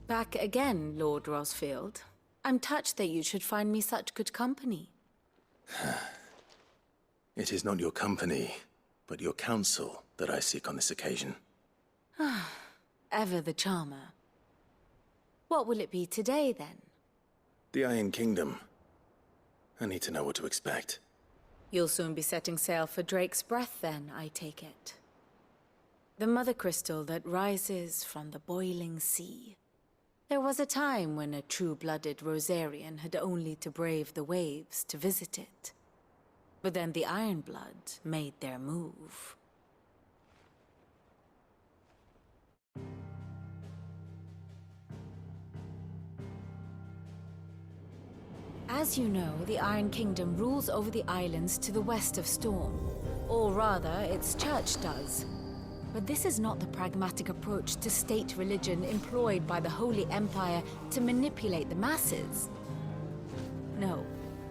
Back again, Lord Rosfield. I'm touched that you should find me such good company. It is not your company, but your counsel that I seek on this occasion. Ever the charmer. What will it be today, then? The Iron Kingdom. I need to know what to expect. You'll soon be setting sail for Drake's Breath, then, I take it. The mother crystal that rises from the boiling sea. There was a time when a true-blooded Rosarian had only to brave the waves to visit it. But then the Ironblood made their move. As you know, the Iron Kingdom rules over the islands to the west of Storm. Or rather, its church does. But this is not the pragmatic approach to state religion employed by the Holy Empire to manipulate the masses. No,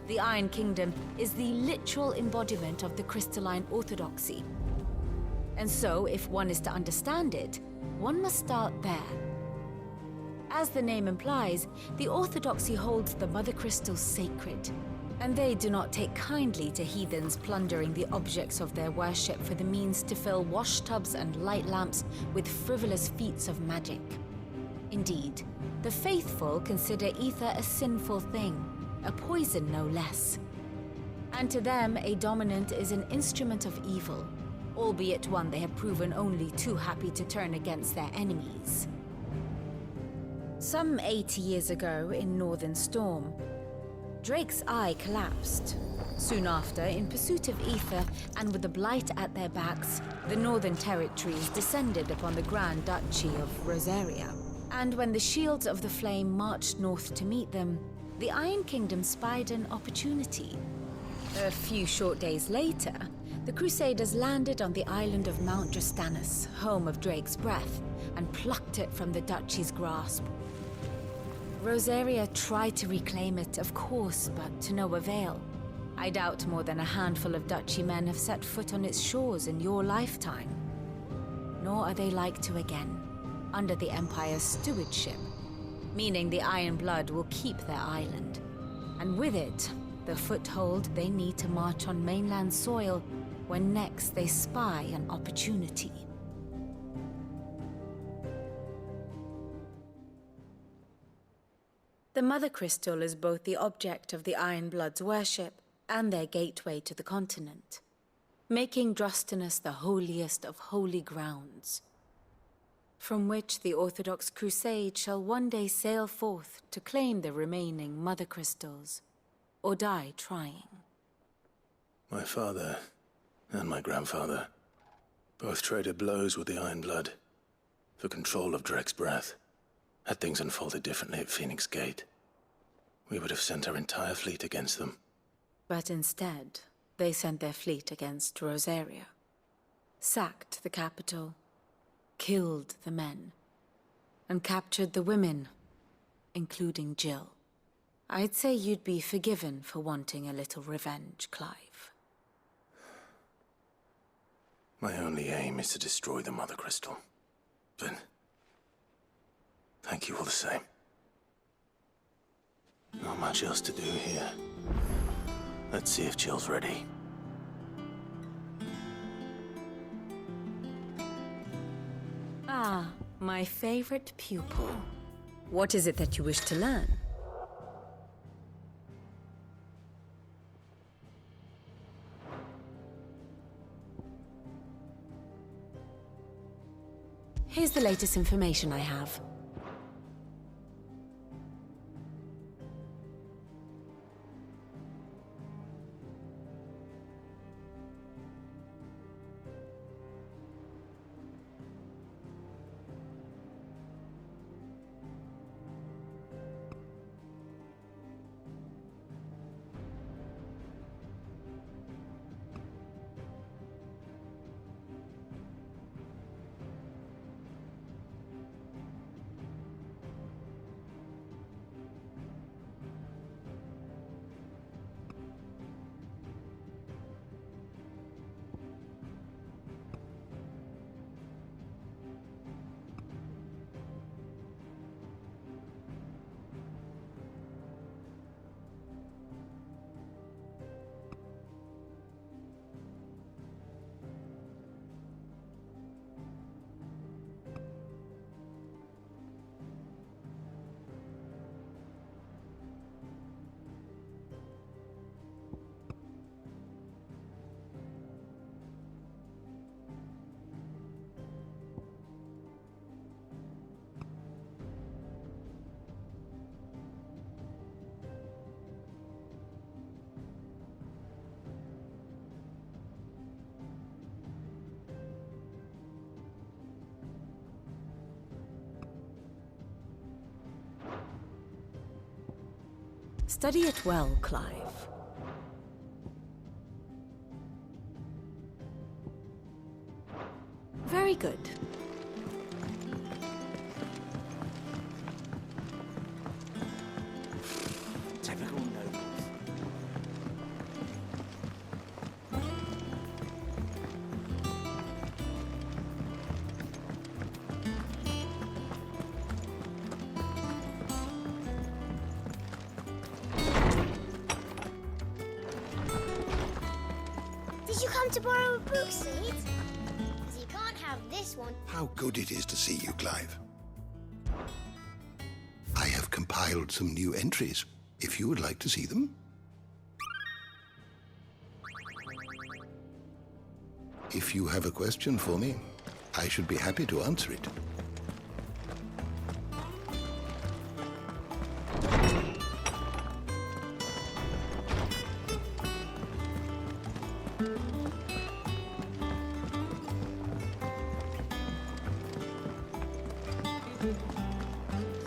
the Iron Kingdom is the literal embodiment of the crystalline orthodoxy. And so, if one is to understand it, one must start there. As the name implies, the orthodoxy holds the Mother Crystals sacred, and they do not take kindly to heathens plundering the objects of their worship for the means to fill washtubs and light lamps with frivolous feats of magic. Indeed, the faithful consider ether a sinful thing, a poison no less. And to them, a dominant is an instrument of evil, albeit one they have proven only too happy to turn against their enemies. Some 80 years ago in Northern Storm, Drake's eye collapsed. Soon after, in pursuit of ether and with the Blight at their backs, the Northern Territories descended upon the Grand Duchy of Rosaria. And when the Shields of the Flame marched north to meet them, the Iron Kingdom spied an opportunity. A few short days later, the Crusaders landed on the island of Mount Justanus, home of Drake's Breath, and plucked it from the Duchy's grasp. Rosaria tried to reclaim it, of course, but to no avail. I doubt more than a handful of Duchy men have set foot on its shores in your lifetime. Nor are they like to again, under the Empire's stewardship, meaning the Iron Blood will keep their island. And with it, the foothold they need to march on mainland soil when next they spy an opportunity. The Mother Crystal is both the object of the Iron Blood's worship and their gateway to the continent, making Drostanus the holiest of holy grounds, from which the Orthodox Crusade shall one day sail forth to claim the remaining Mother Crystals, or die trying. My father and my grandfather both traded blows with the Iron Blood for control of Drake's Breath. Had things unfolded differently at Phoenix Gate, we would have sent our entire fleet against them. But instead, they sent their fleet against Rosaria, sacked the capital, killed the men, and captured the women, including Jill. I'd say you'd be forgiven for wanting a little revenge, Clive. My only aim is to destroy the Mother Crystal. But thank you all the same. Not much else to do here. Let's see if Jill's ready. Ah, my favorite pupil. What is it that you wish to learn? Here's the latest information I have. Study it well, Clive. Very good. Typical nobles. Did you come to borrow a book, Sid? Because you can't have this one. How good it is to see you, Clive. I have compiled some new entries, if you would like to see them. If you have a question for me, I should be happy to answer it.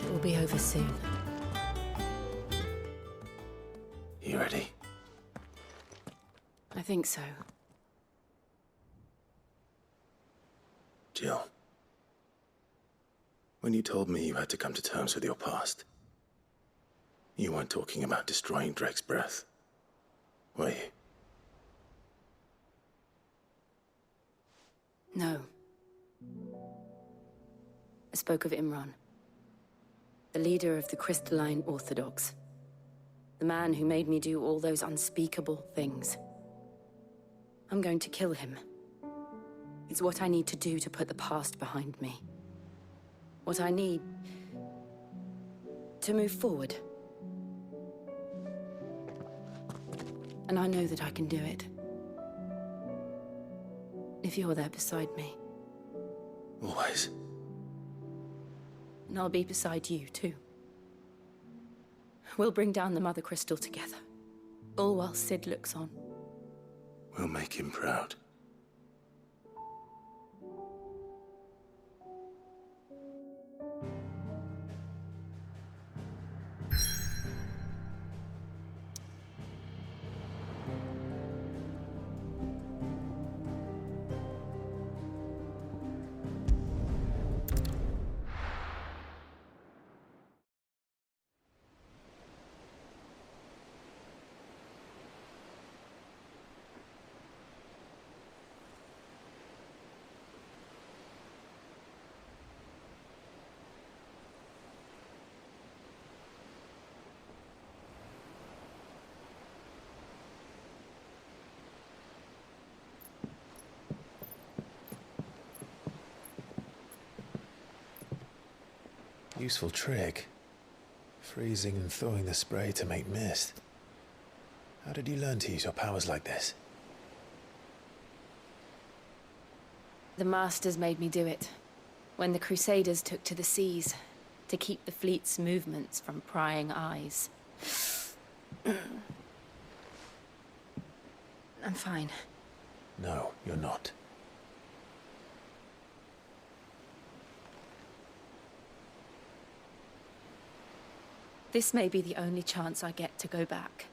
It will be over soon. You ready? I think so. Jill. When you told me you had to come to terms with your past, you weren't talking about destroying Drake's breath, were you? No. I spoke of Imran, the leader of the Crystalline Orthodox. The man who made me do all those unspeakable things. I'm going to kill him. It's what I need to do to put the past behind me. What I need to move forward. And I know that I can do it. If you're there beside me. Always. And I'll be beside you, too. We'll bring down the Mother Crystal together. All while Sid looks on. We'll make him proud. Useful trick. Freezing and thawing the spray to make mist. How did you learn to use your powers like this? The Masters made me do it. When the Crusaders took to the seas, to keep the fleet's movements from prying eyes. I'm fine. No, you're not. This may be the only chance I get to go back.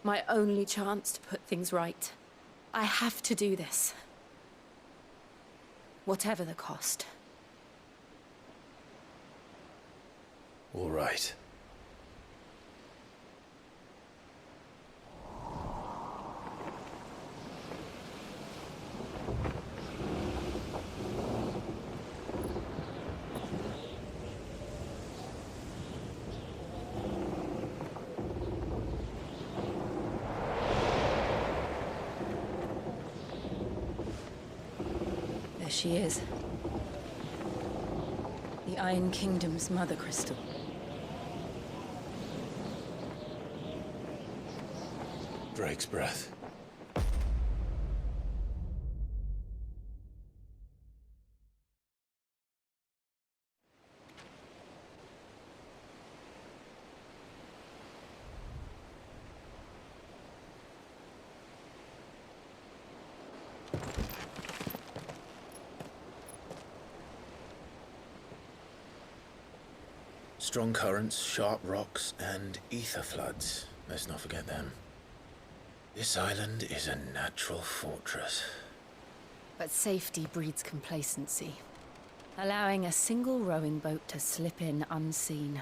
My only chance to put things right. I have to do this. Whatever the cost. All right. There she is. The Iron Kingdom's Mother Crystal. Drake's breath. Strong currents, sharp rocks, and ether floods. Let's not forget them. This island is a natural fortress. But safety breeds complacency, allowing a single rowing boat to slip in unseen.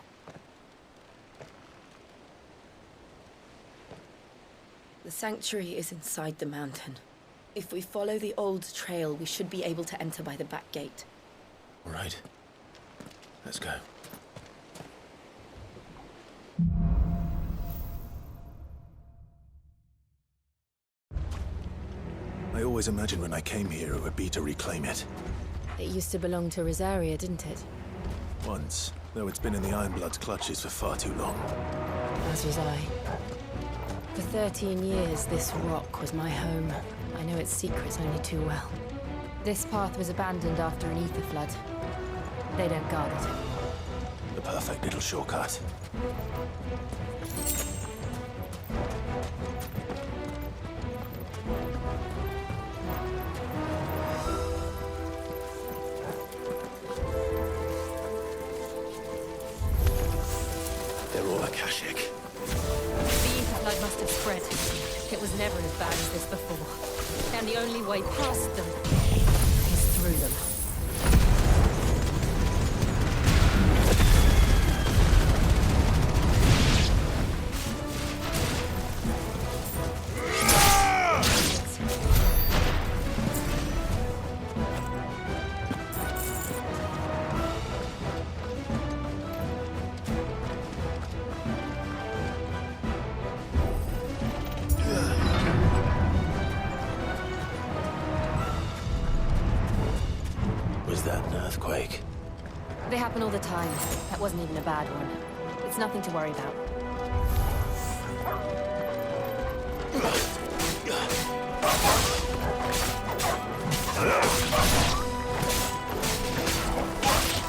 The sanctuary is inside the mountain. If we follow the old trail, we should be able to enter by the back gate. All right. Let's go. I always imagined when I came here it would be to reclaim it. It used to belong to Rosaria, didn't it? Once, though it's been in the Ironblood's clutches for far too long. As was I. For 13 years, this rock was my home. I know its secrets only too well. This path was abandoned after an ether flood. They don't guard it. The perfect little shortcut. They're all Akashic. The ether flood must have spread. It was never as bad as this before. And the only way past them is through them. Was that an earthquake? They happen all the time. That wasn't even a bad one. It's nothing to worry about.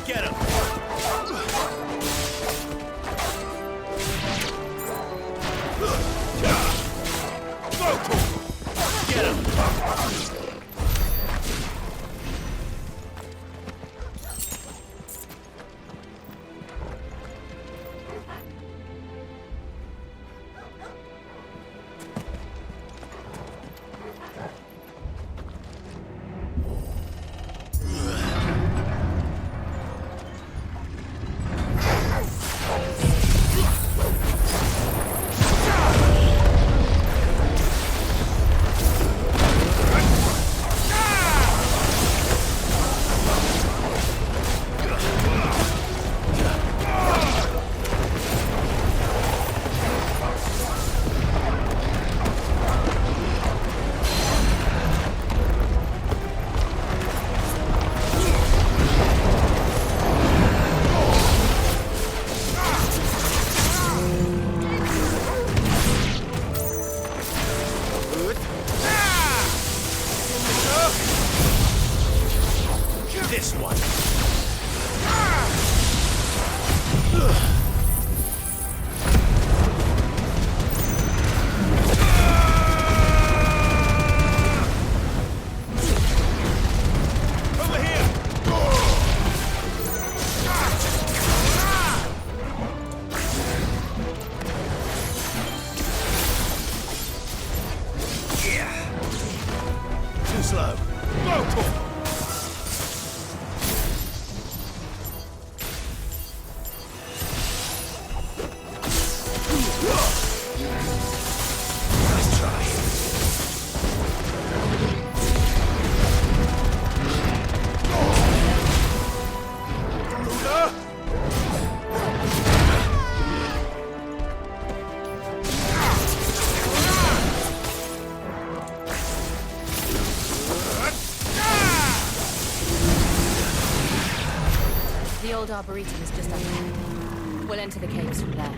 Get him! Get him! This one. Over here. Yeah. Too slow. Go. Nice try. The old Arboretum is just up there. We'll enter the caves from there.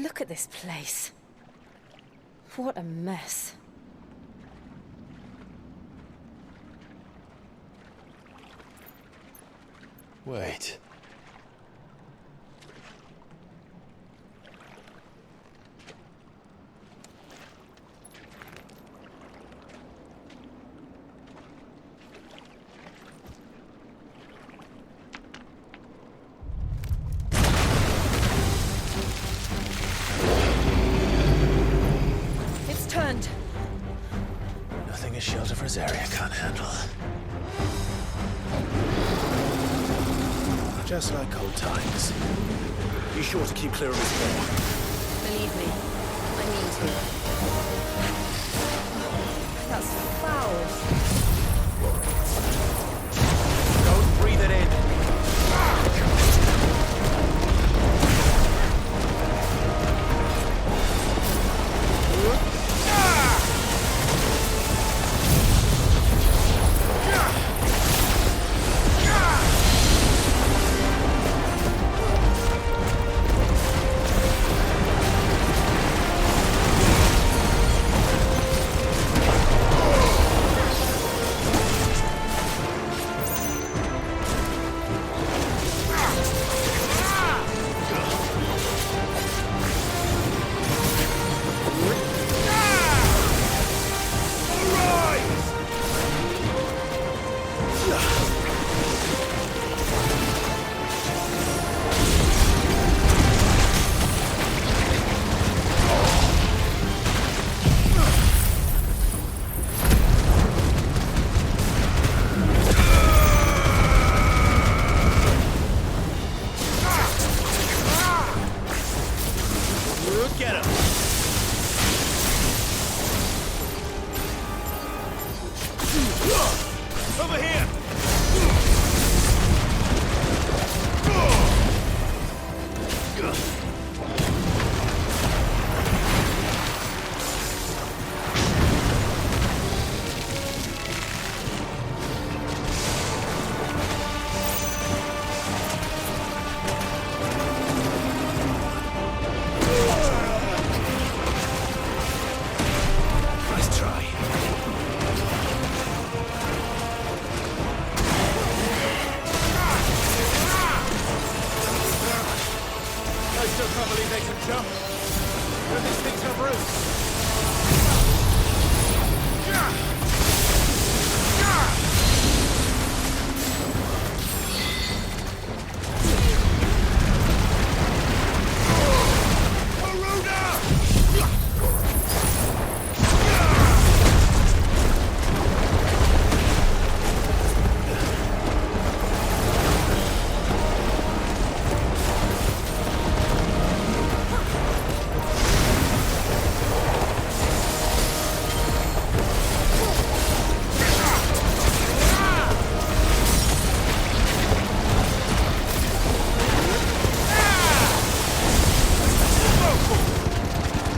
Look at this place. What a mess. Wait. It's turned. Nothing a shelter for his area can't handle. Just like old times. Be sure to keep clear of his door. Believe me, I mean to. That's foul. Don't breathe it in. Get him! Over here! Nice try. I still can't believe they can jump. When these things have roots.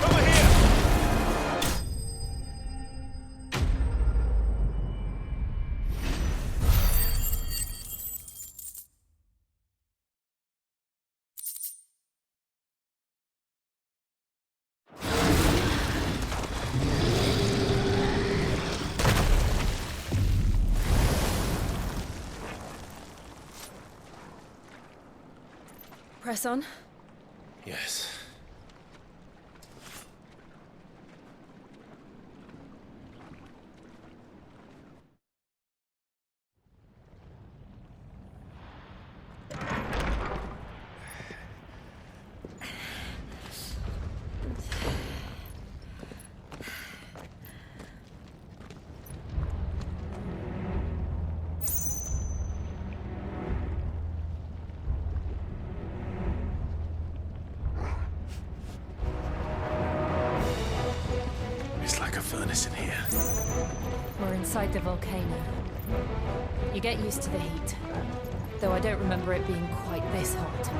Over here! Press on. Yes. It's like a furnace in here. We're inside the volcano. You get used to the heat, though I don't remember it being quite this hot.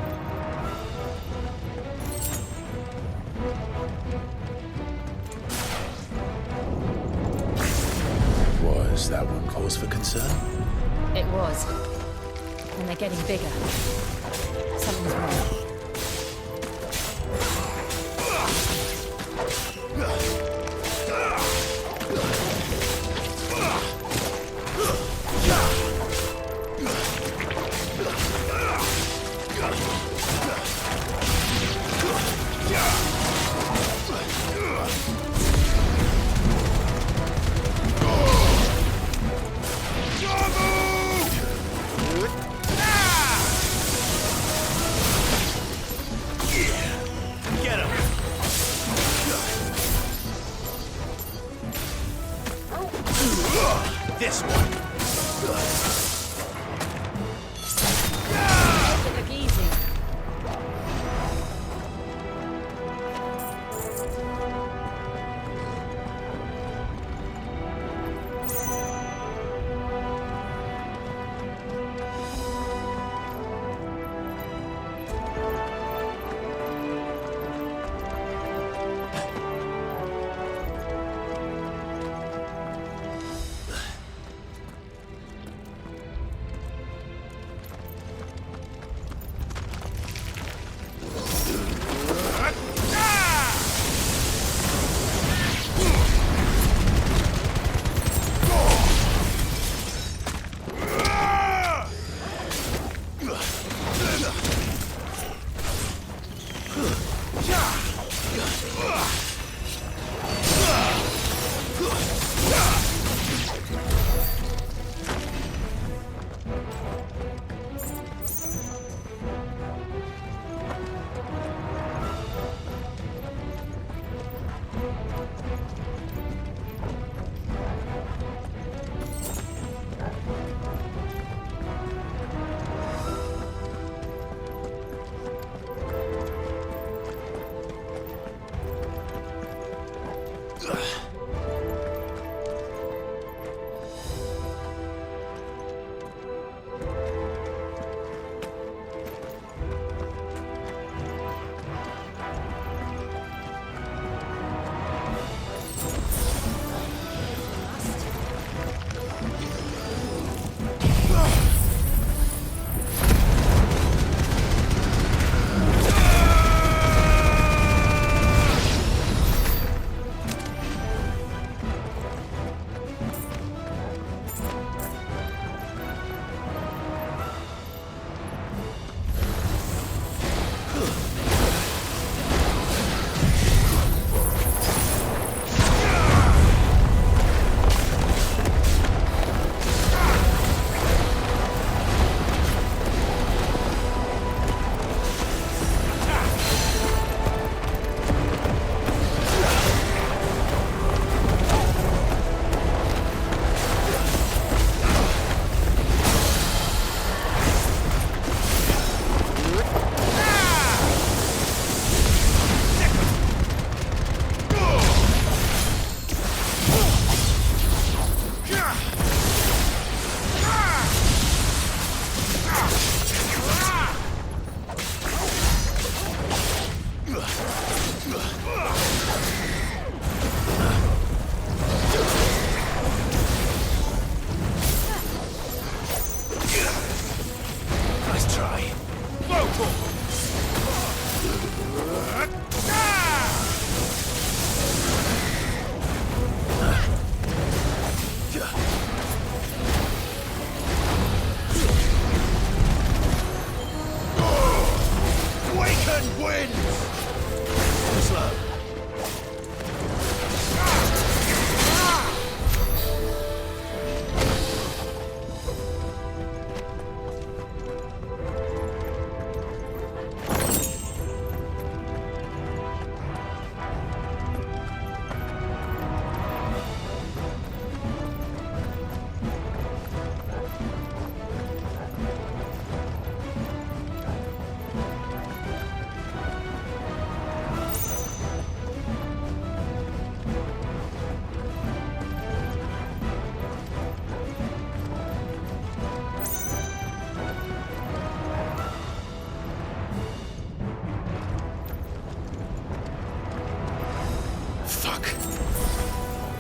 Was that one cause for concern? It was. And they're getting bigger. Something's wrong. Get him! This one! Look easy.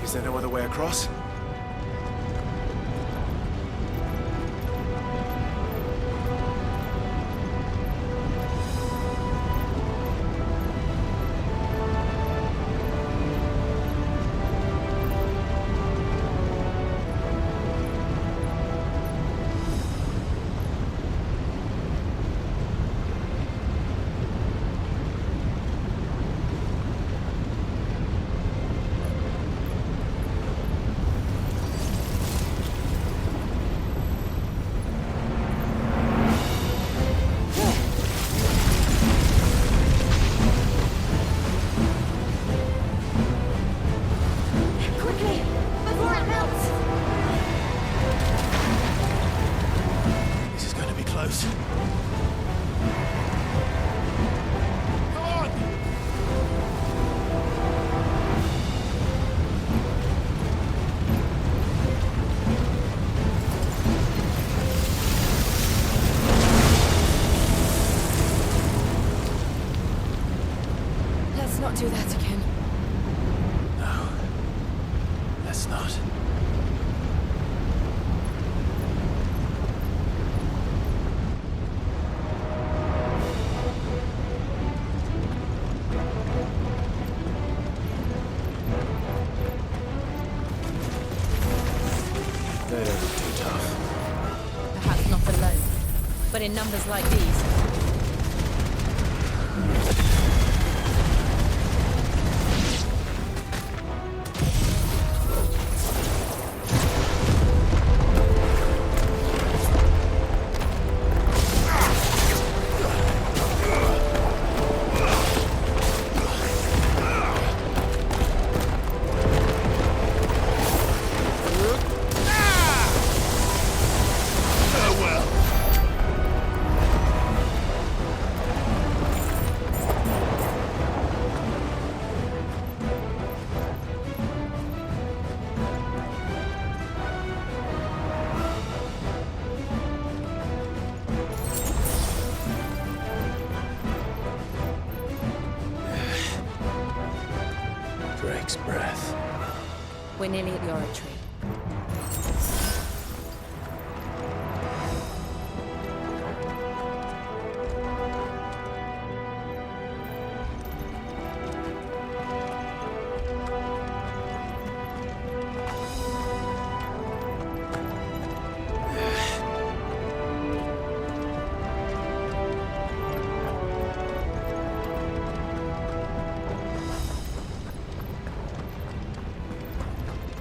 Is there no other way across? not do that again. No. Let's not. They don't look too tough. Perhaps not alone, but in numbers like these. Drake's breath. We're nearly at the oratory.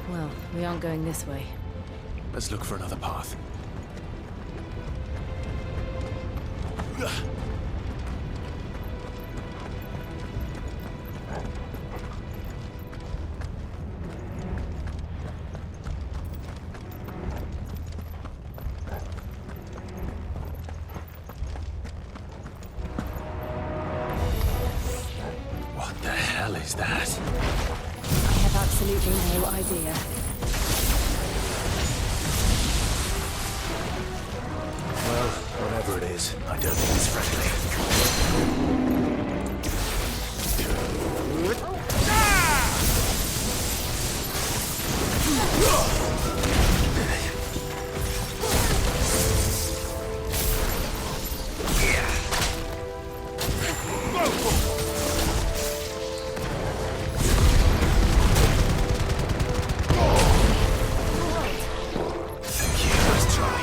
Well, we aren't going this way. Let's look for another path. What the hell is that? I have absolutely no idea. Well, whatever it is, I don't think it's friendly. Thank you, let's try.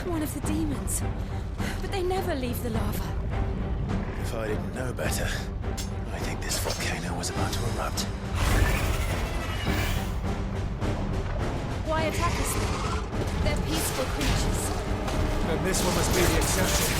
One of the demons. But they never leave the lava. If I didn't know better, I think this volcano was about to erupt. Why attack us then? They're peaceful creatures. Then this one must be the exception.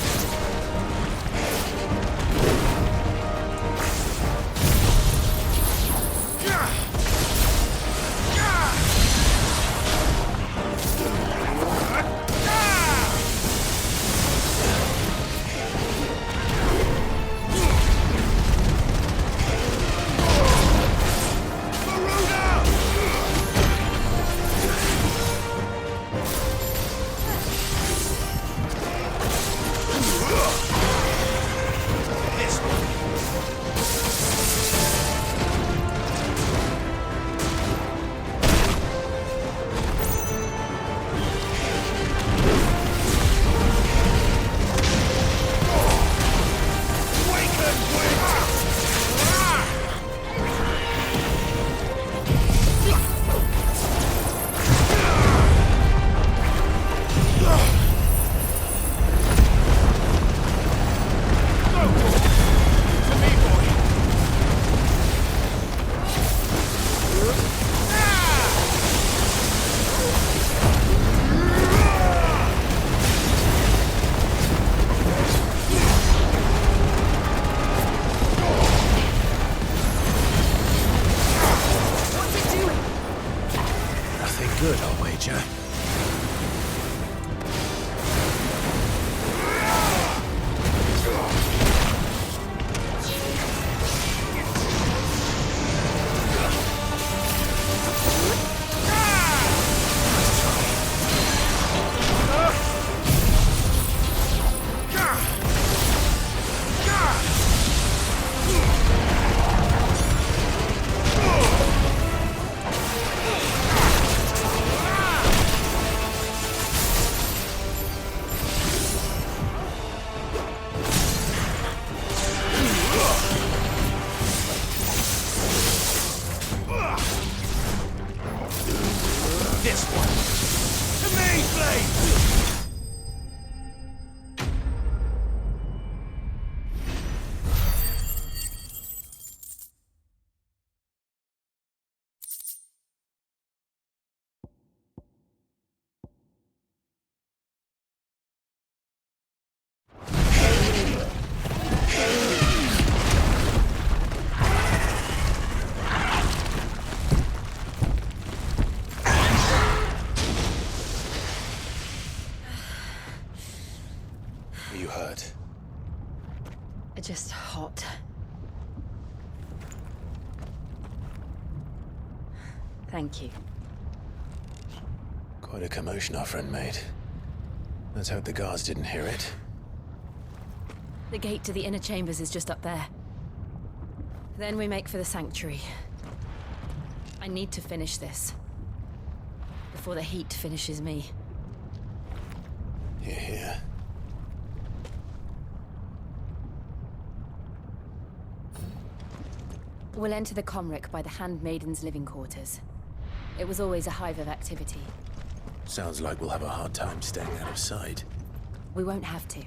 Are you hurt? Just hot. Thank you. Quite a commotion our friend made. Let's hope the guards didn't hear it. The gate to the inner chambers is just up there. Then we make for the sanctuary. I need to finish this. Before the heat finishes me. Hear, hear. We'll enter the Comric by the Handmaiden's living quarters. It was always a hive of activity. Sounds like we'll have a hard time staying out of sight. We won't have to.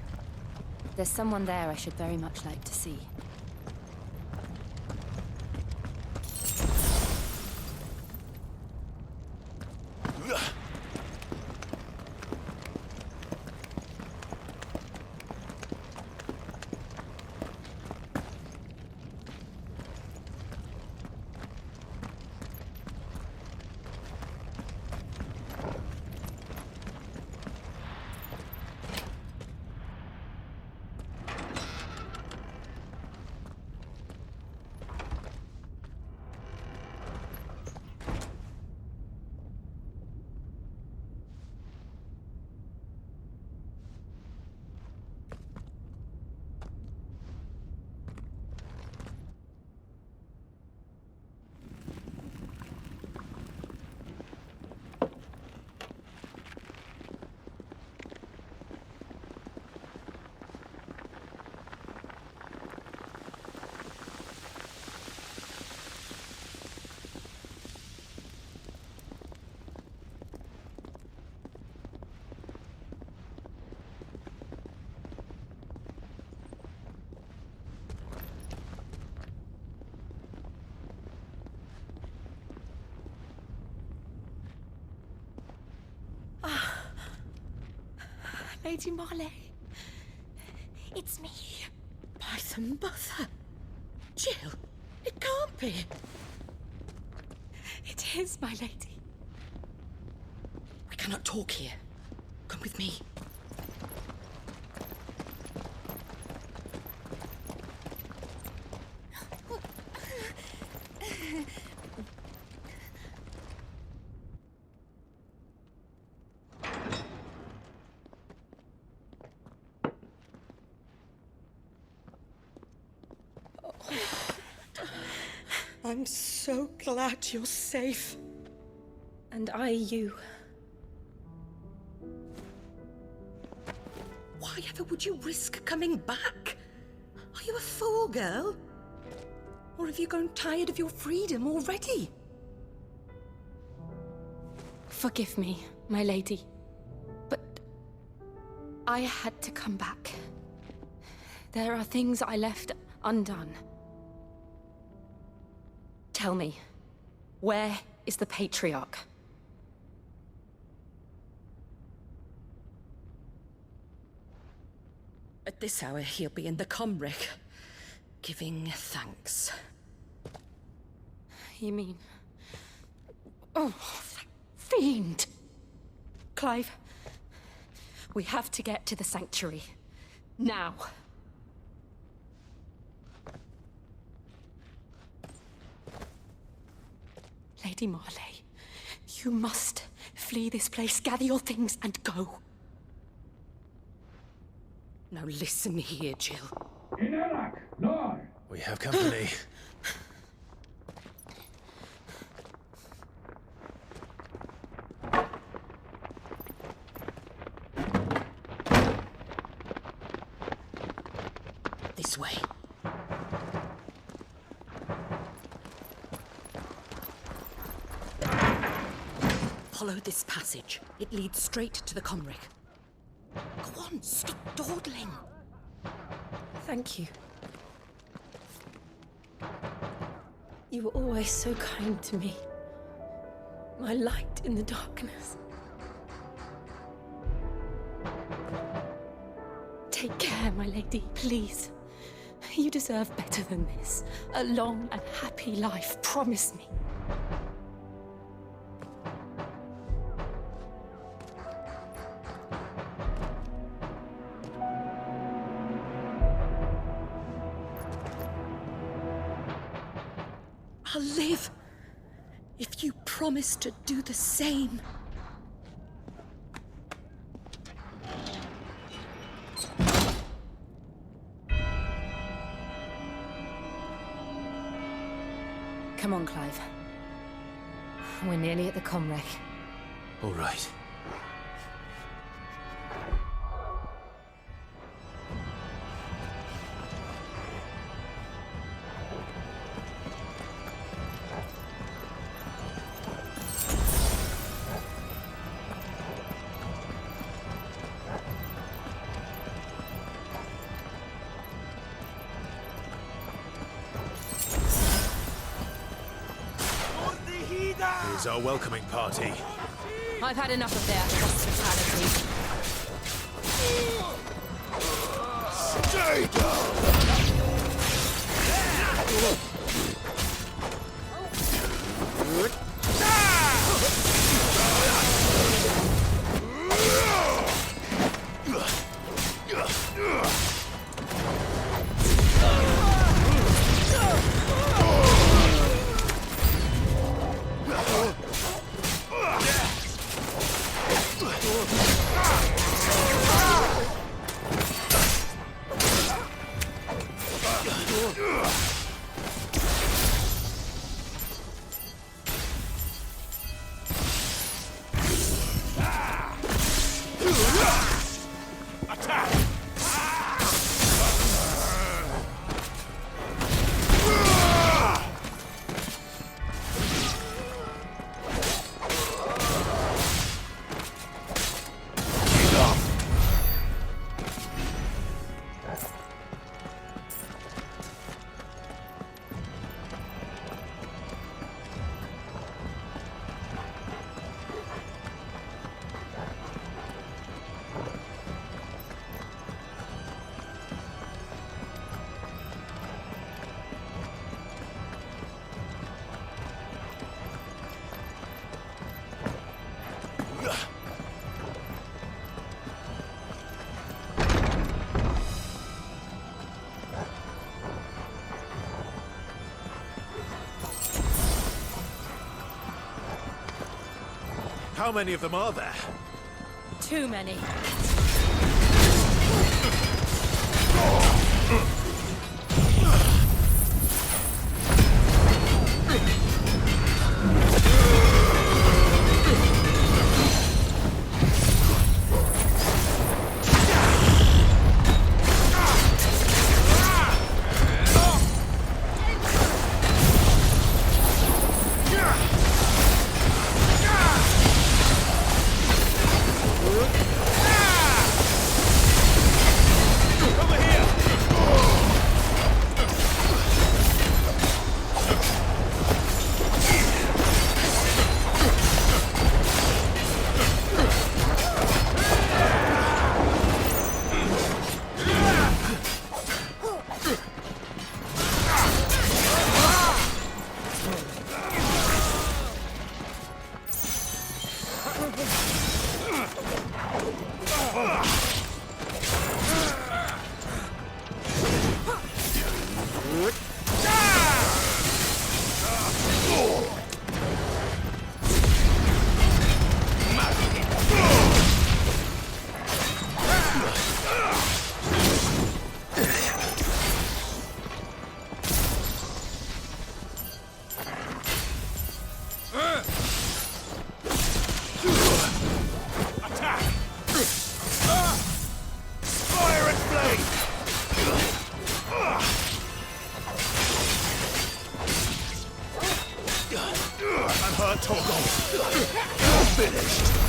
There's someone there I should very much like to see. Lady Marley. It's me. By some mother. Jill, it can't be. It is, my lady. I cannot talk here. Come with me. I'm so glad you're safe. And I you. Why ever would you risk coming back? Are you a fool, girl? Or have you grown tired of your freedom already? Forgive me, my lady. But I had to come back. There are things I left undone. Tell me, where is the Patriarch? At this hour, he'll be in the Comric, giving thanks. You mean... Oh, that fiend! Clive, we have to get to the sanctuary. Now. Lady Marley, you must flee this place, gather your things, and go. Now listen here, Jill. We have company. This way. Follow this passage. It leads straight to the Comric. Go on, stop dawdling. Thank you. You were always so kind to me. My light in the darkness. Take care, my lady, please. You deserve better than this. A long and happy life, promise me. I'll live if you promise to do the same. Come on, Clive. We're nearly at the Comrec. All right. Here's our welcoming party. I've had enough of their hospitality. Stay down! How many of them are there? Too many. Over here! I'm hurt, Torgal. You're finished.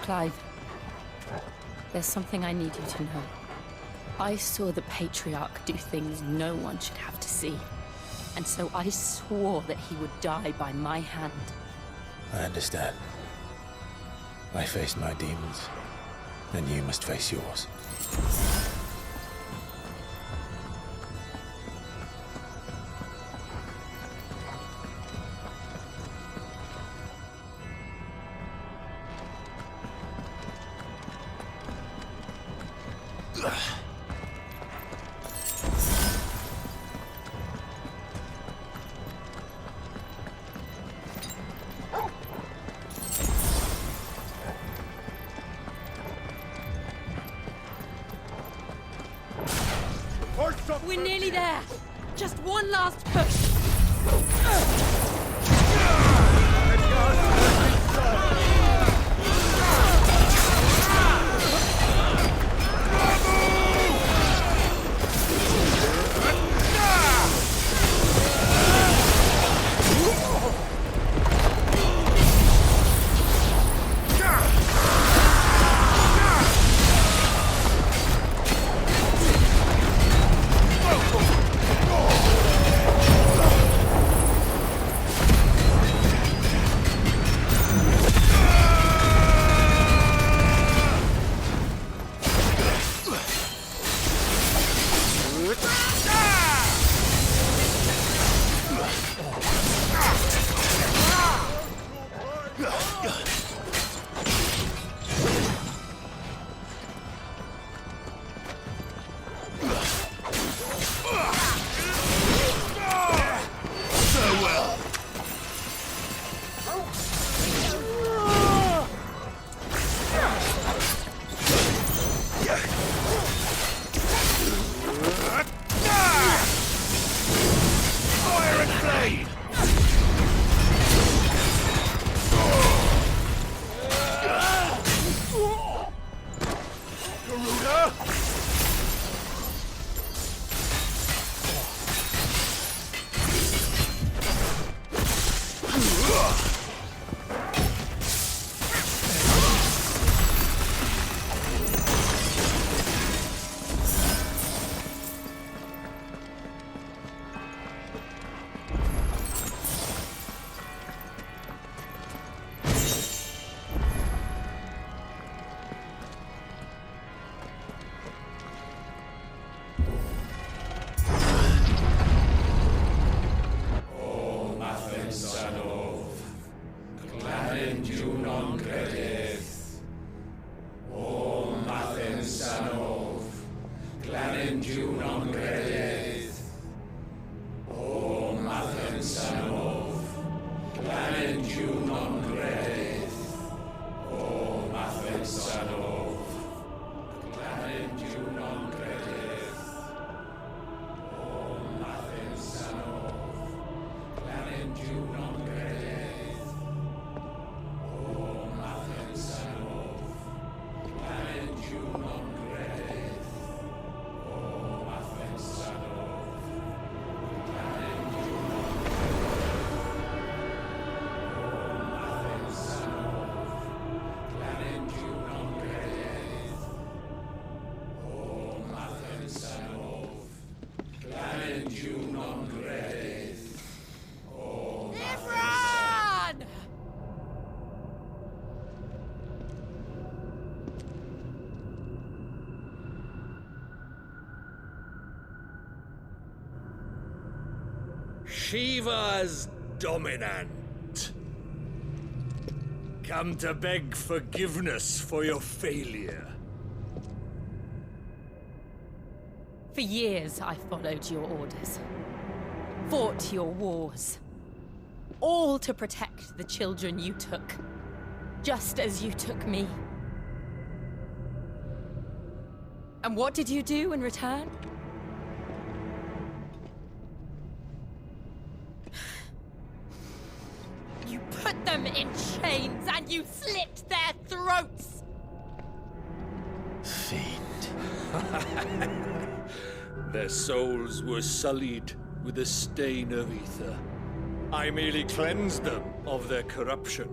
Clive, there's something I need you to know. I saw the Patriarch do things no one should have to see. And so I swore that he would die by my hand. I understand. I faced my demons, and you must face yours. We're nearly there. Just one last push. Shiva's dominant. Come to beg forgiveness for your failure. For years, I followed your orders. Fought your wars. All to protect the children you took. Just as you took me. And what did you do in return? You put them in chains and you slit their throats! Fiend. Their souls were sullied with a stain of ether. I merely cleansed them of their corruption.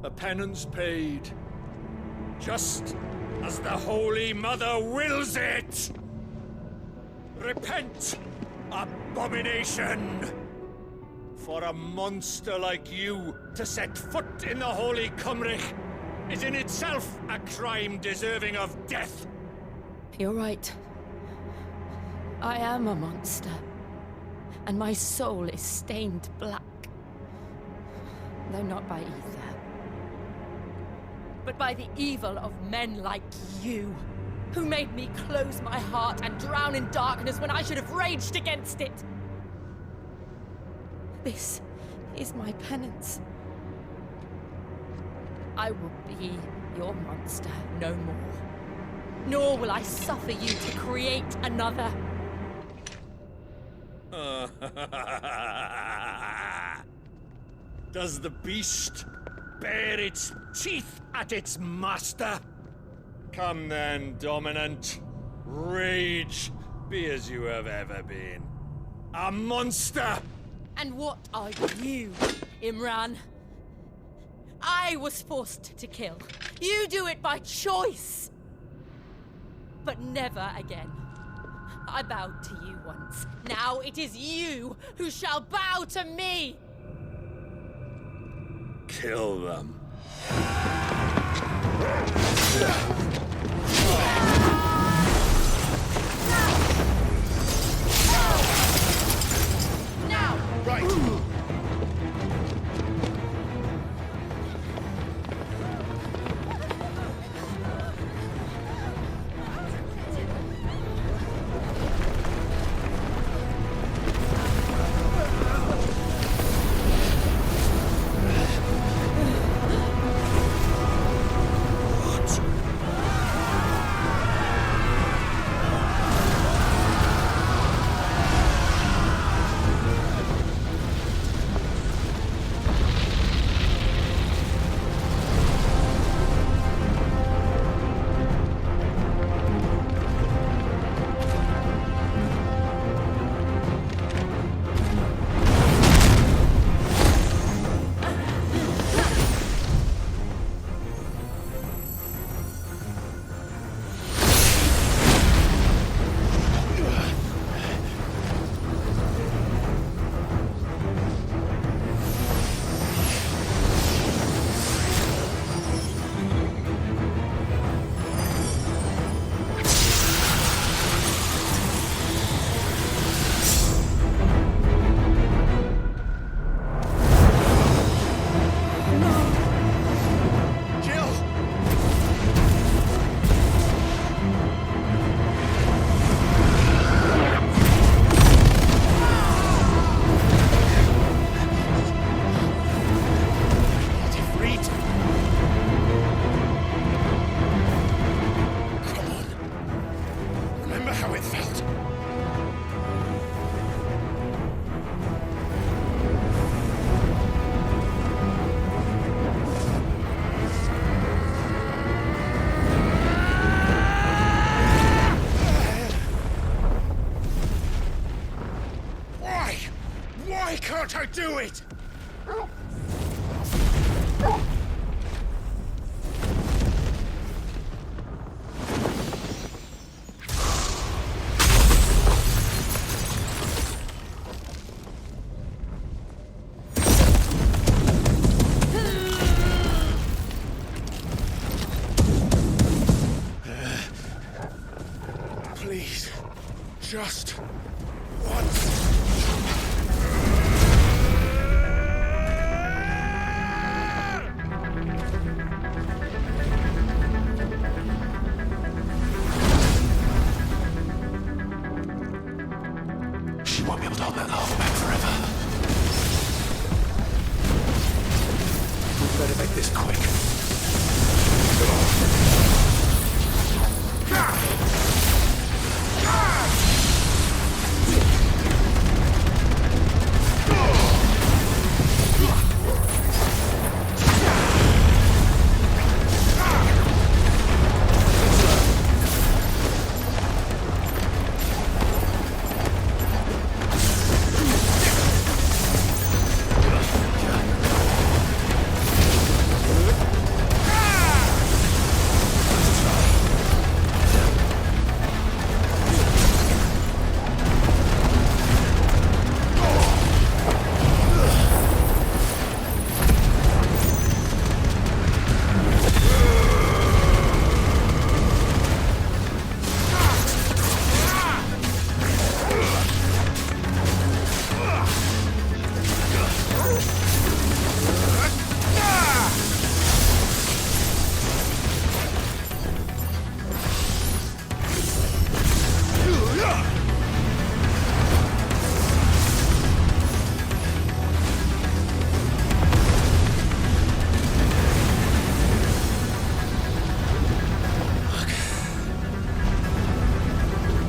A penance paid, just as the Holy Mother wills it! Repent, abomination! For a monster like you to set foot in the Holy Cymric is in itself a crime deserving of death. You're right. I am a monster. And my soul is stained black. Though not by ether. But by the evil of men like you, who made me close my heart and drown in darkness when I should have raged against it. This is my penance. I will be your monster no more. Nor will I suffer you to create another. Does the beast bare its teeth at its master? Come then, dominant. Rage, be as you have ever been. A monster! And what are you, Imran? I was forced to kill. You do it by choice. But never again. I bowed to you once. Now it is you who shall bow to me! Kill them. Now! Right. Can't I do it? Please, just once. quick.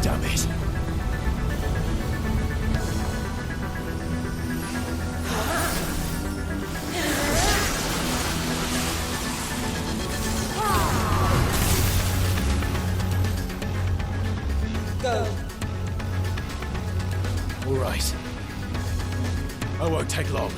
Damn it. Go. All right. I won't take long.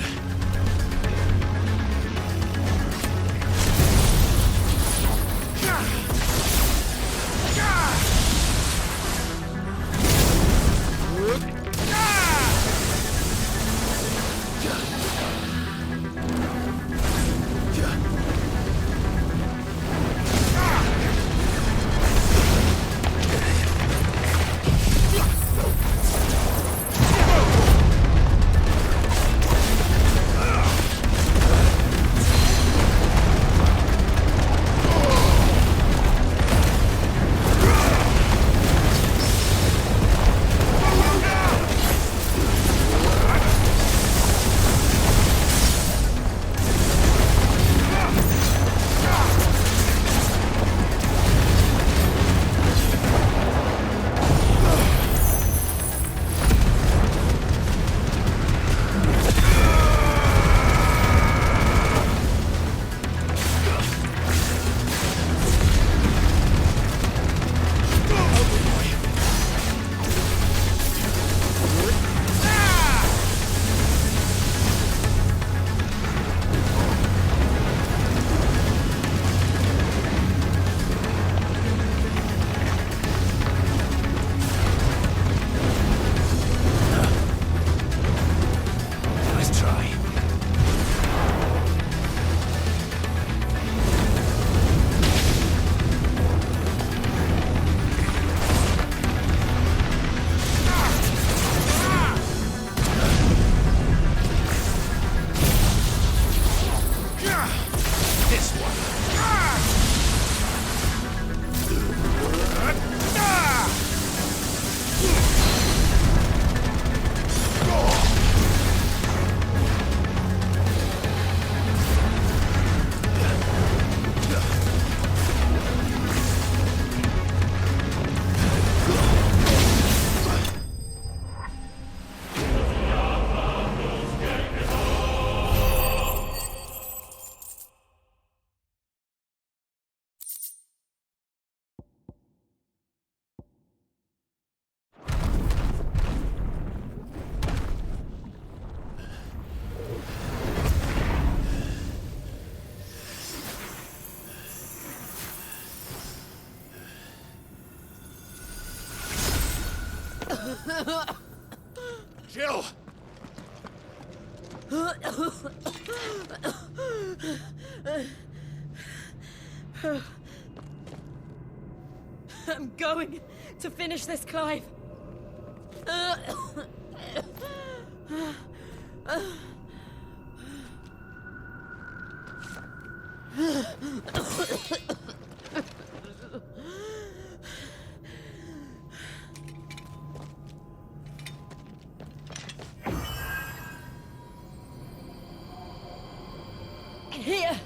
Jill! I'm going to finish this, Clive. Here,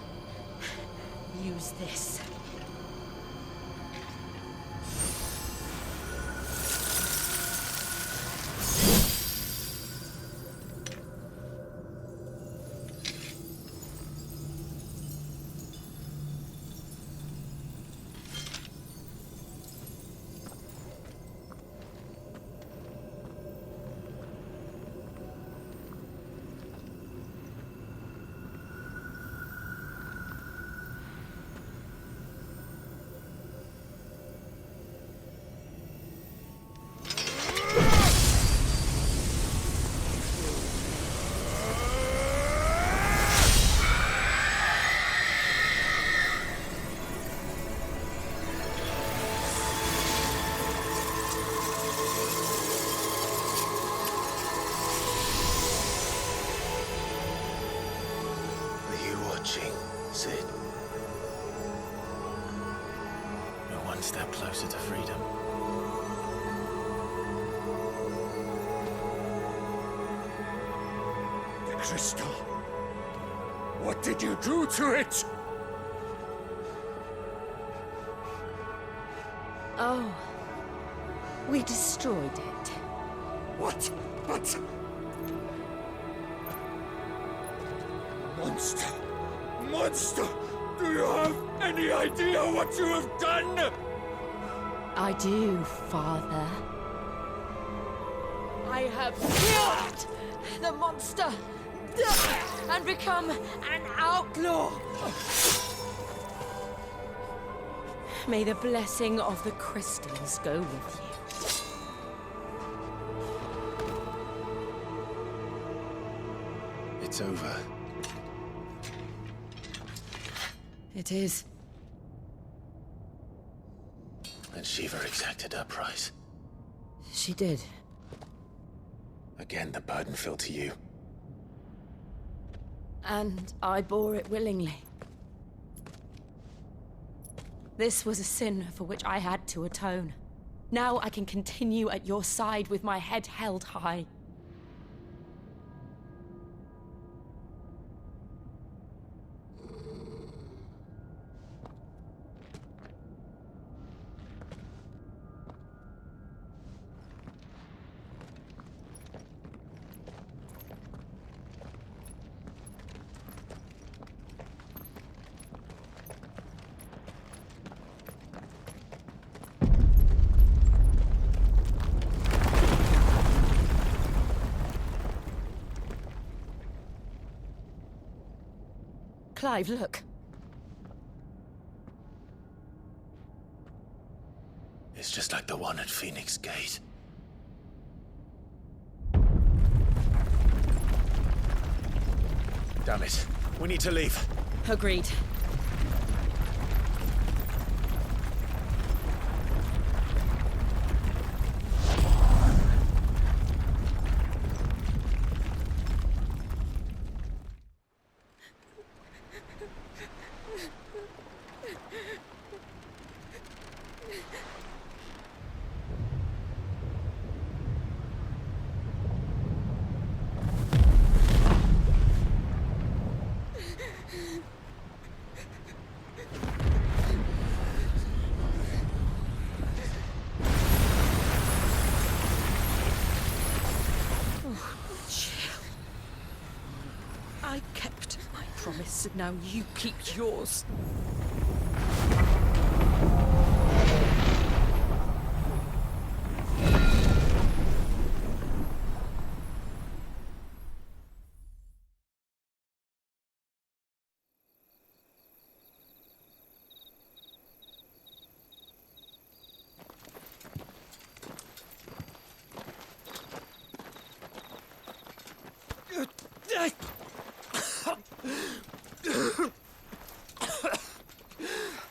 was this? Sid. We're one step closer to freedom. The crystal. What did you do to it? Oh, we destroyed it. What? But... Monster! Monster! Do you have any idea what you have done? I do, Father. I have killed the monster and become an outlaw. May the blessing of the crystals go with you. It's over. It is. And Shiva exacted her price. She did. Again, the burden fell to you. And I bore it willingly. This was a sin for which I had to atone. Now I can continue at your side with my head held high. Clive, look. It's just like the one at Phoenix Gate. Damn it. We need to leave. Agreed. I kept my promise, and now you keep yours.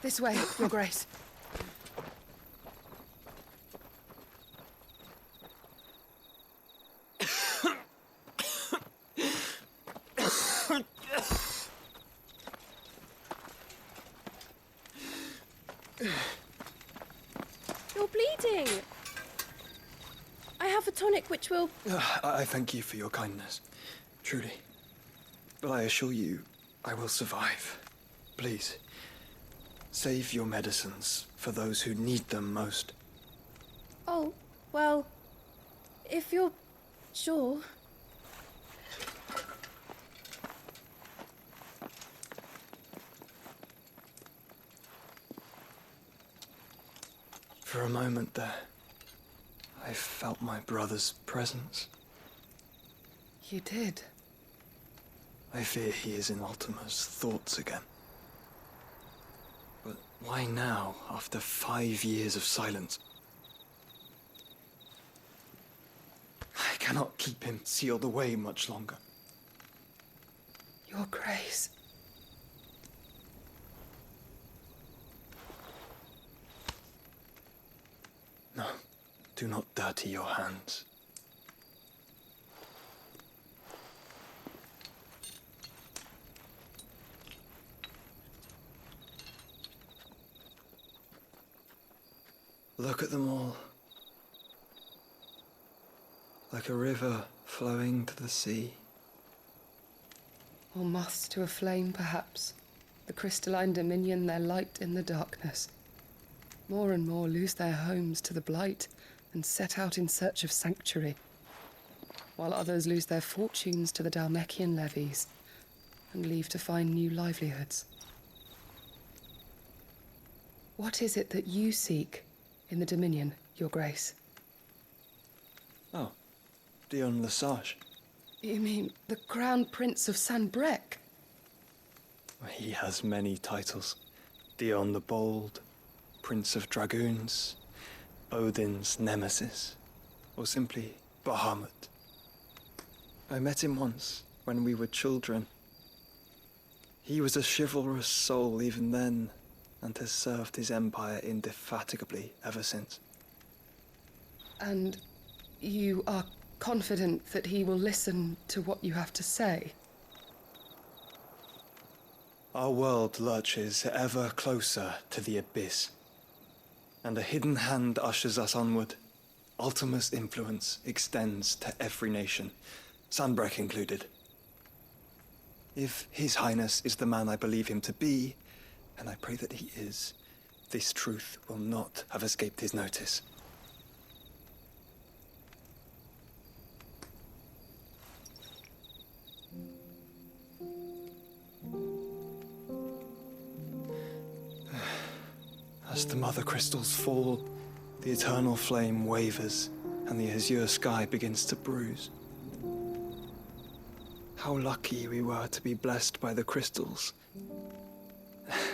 This way, Your Grace. You're bleeding. I have a tonic which will... I thank you for your kindness, truly. But I assure you, I will survive. Please, Save your medicines for those who need them most. Oh, well, if you're sure. For a moment there, I felt my brother's presence. You did? I fear he is in Ultima's thoughts again. But why now, after 5 years of silence? I cannot keep him sealed away much longer. Your Grace. No, do not dirty your hands. Look at them all. Like a river flowing to the sea. Or moths to a flame, perhaps. The crystalline dominion their light in the darkness. More and more lose their homes to the blight and set out in search of sanctuary, while others lose their fortunes to the Dhalmekian levies and leave to find new livelihoods. What is it that you seek in the Dominion, Your Grace? Oh, Dion Lesage. You mean the Crown Prince of Sanbrec? He has many titles. Dion the Bold, Prince of Dragoons, Odin's Nemesis, or simply Bahamut. I met him once, when we were children. He was a chivalrous soul even then, and has served his empire indefatigably ever since. And you are confident that he will listen to what you have to say? Our world lurches ever closer to the abyss, and a hidden hand ushers us onward. Ultima's influence extends to every nation, Sanbrec included. If His Highness is the man I believe him to be, and I pray that he is, this truth will not have escaped his notice. As the mother crystals fall, the eternal flame wavers, and the azure sky begins to bruise. How lucky we were to be blessed by the crystals,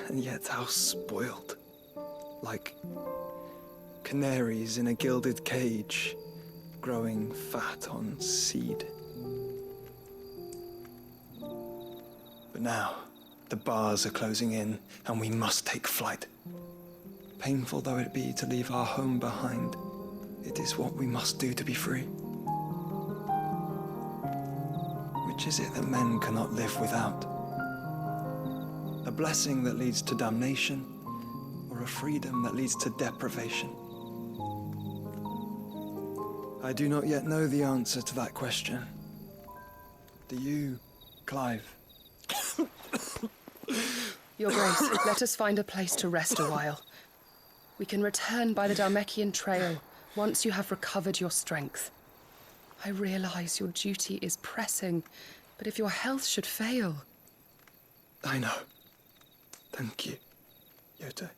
and yet how spoiled. Like canaries in a gilded cage, growing fat on seed. But now, the bars are closing in, and we must take flight. Painful though it be to leave our home behind, it is what we must do to be free. Which is it that men cannot live without? A blessing that leads to damnation, or a freedom that leads to deprivation? I do not yet know the answer to that question. Do you, Clive? Your Grace, let us find a place to rest a while. We can return by the Dhalmekian trail once you have recovered your strength. I realize your duty is pressing, but if your health should fail... I know. Thank you, Yote.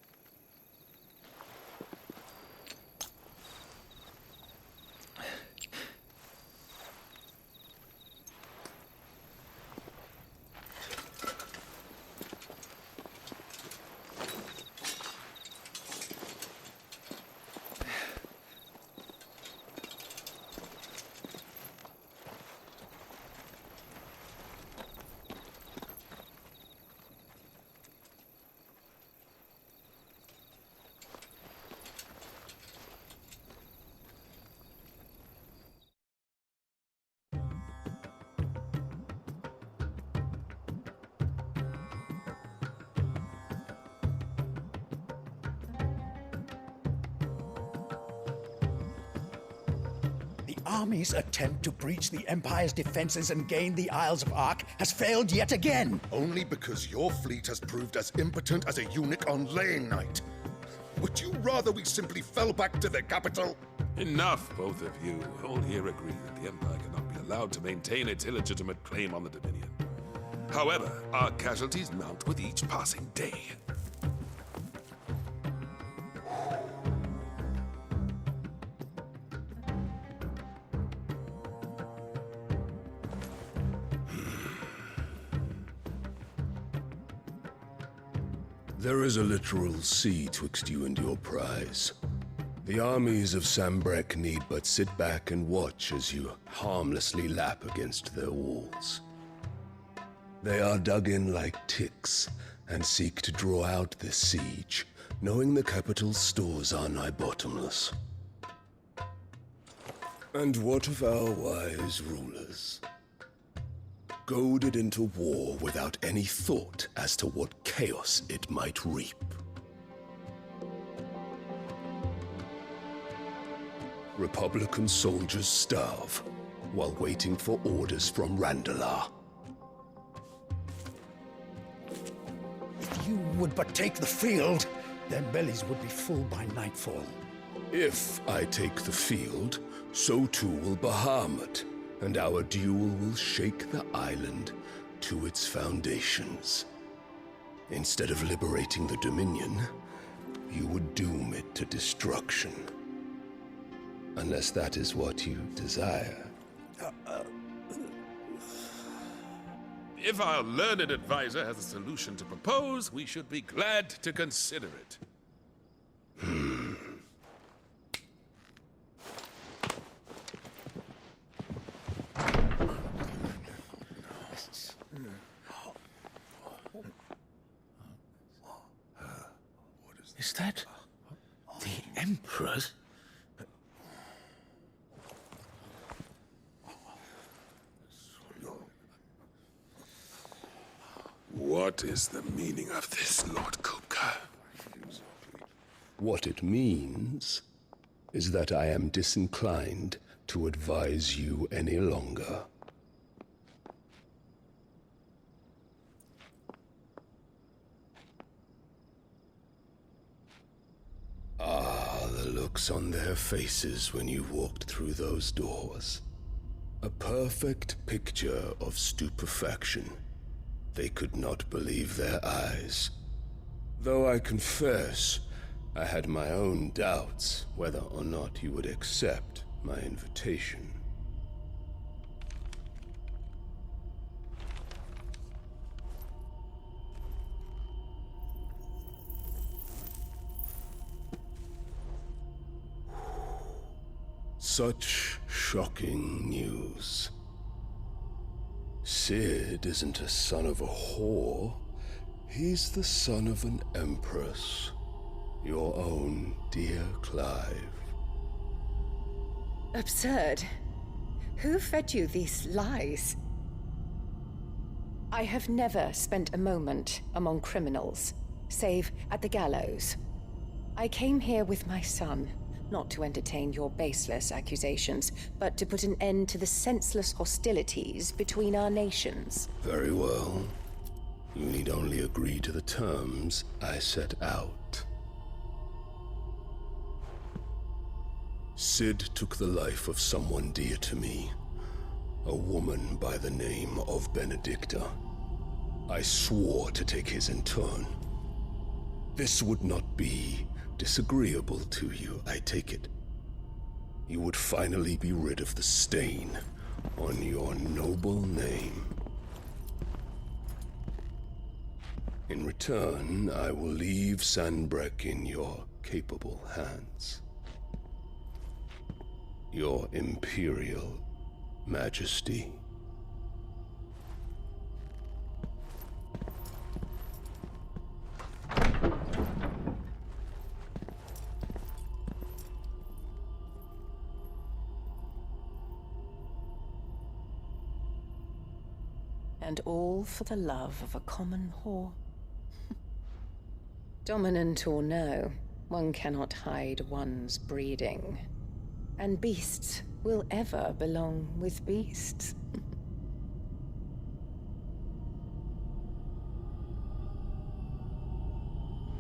army's attempt to breach the Empire's defenses and gain the Isles of Ark has failed yet again. Only because your fleet has proved as impotent as a eunuch on laying night. Would you rather we simply fell back to the capital? Enough, both of you. All here agree that the Empire cannot be allowed to maintain its illegitimate claim on the Dominion. However, our casualties mount with each passing day. There is a literal sea twixt you and your prize. The armies of Sambrek need but sit back and watch as you harmlessly lap against their walls. They are dug in like ticks and seek to draw out this siege, knowing the capital's stores are nigh bottomless. And what of our wise rulers? Goaded into war without any thought as to what chaos it might reap. Republican soldiers starve while waiting for orders from Randalar. If you would but take the field, their bellies would be full by nightfall. If I take the field, so too will Bahamut, and our duel will shake the island to its foundations. Instead of liberating the Dominion, you would doom it to destruction. Unless that is what you desire. If our learned advisor has a solution to propose, we should be glad to consider it. Is that the Emperor's? What is the meaning of this, Lord Kupka? What it means is that I am disinclined to advise you any longer. The looks on their faces when you walked through those doors. A perfect picture of stupefaction. They could not believe their eyes. Though I confess, I had my own doubts whether or not you would accept my invitation. Such shocking news. Sid isn't a son of a whore. He's the son of an empress. Your own dear Clive. Absurd. Who fed you these lies? I have never spent a moment among criminals, save at the gallows. I came here with my son, not to entertain your baseless accusations, but to put an end to the senseless hostilities between our nations. Very well. You need only agree to the terms I set out. Sid took the life of someone dear to me, a woman by the name of Benedicta. I swore to take his in turn. This would not be disagreeable to you, I take it. You would finally be rid of the stain on your noble name. In return, I will leave Sanbreque in your capable hands. Your Imperial Majesty. And all for the love of a common whore. Dominant or no, one cannot hide one's breeding. And beasts will ever belong with beasts.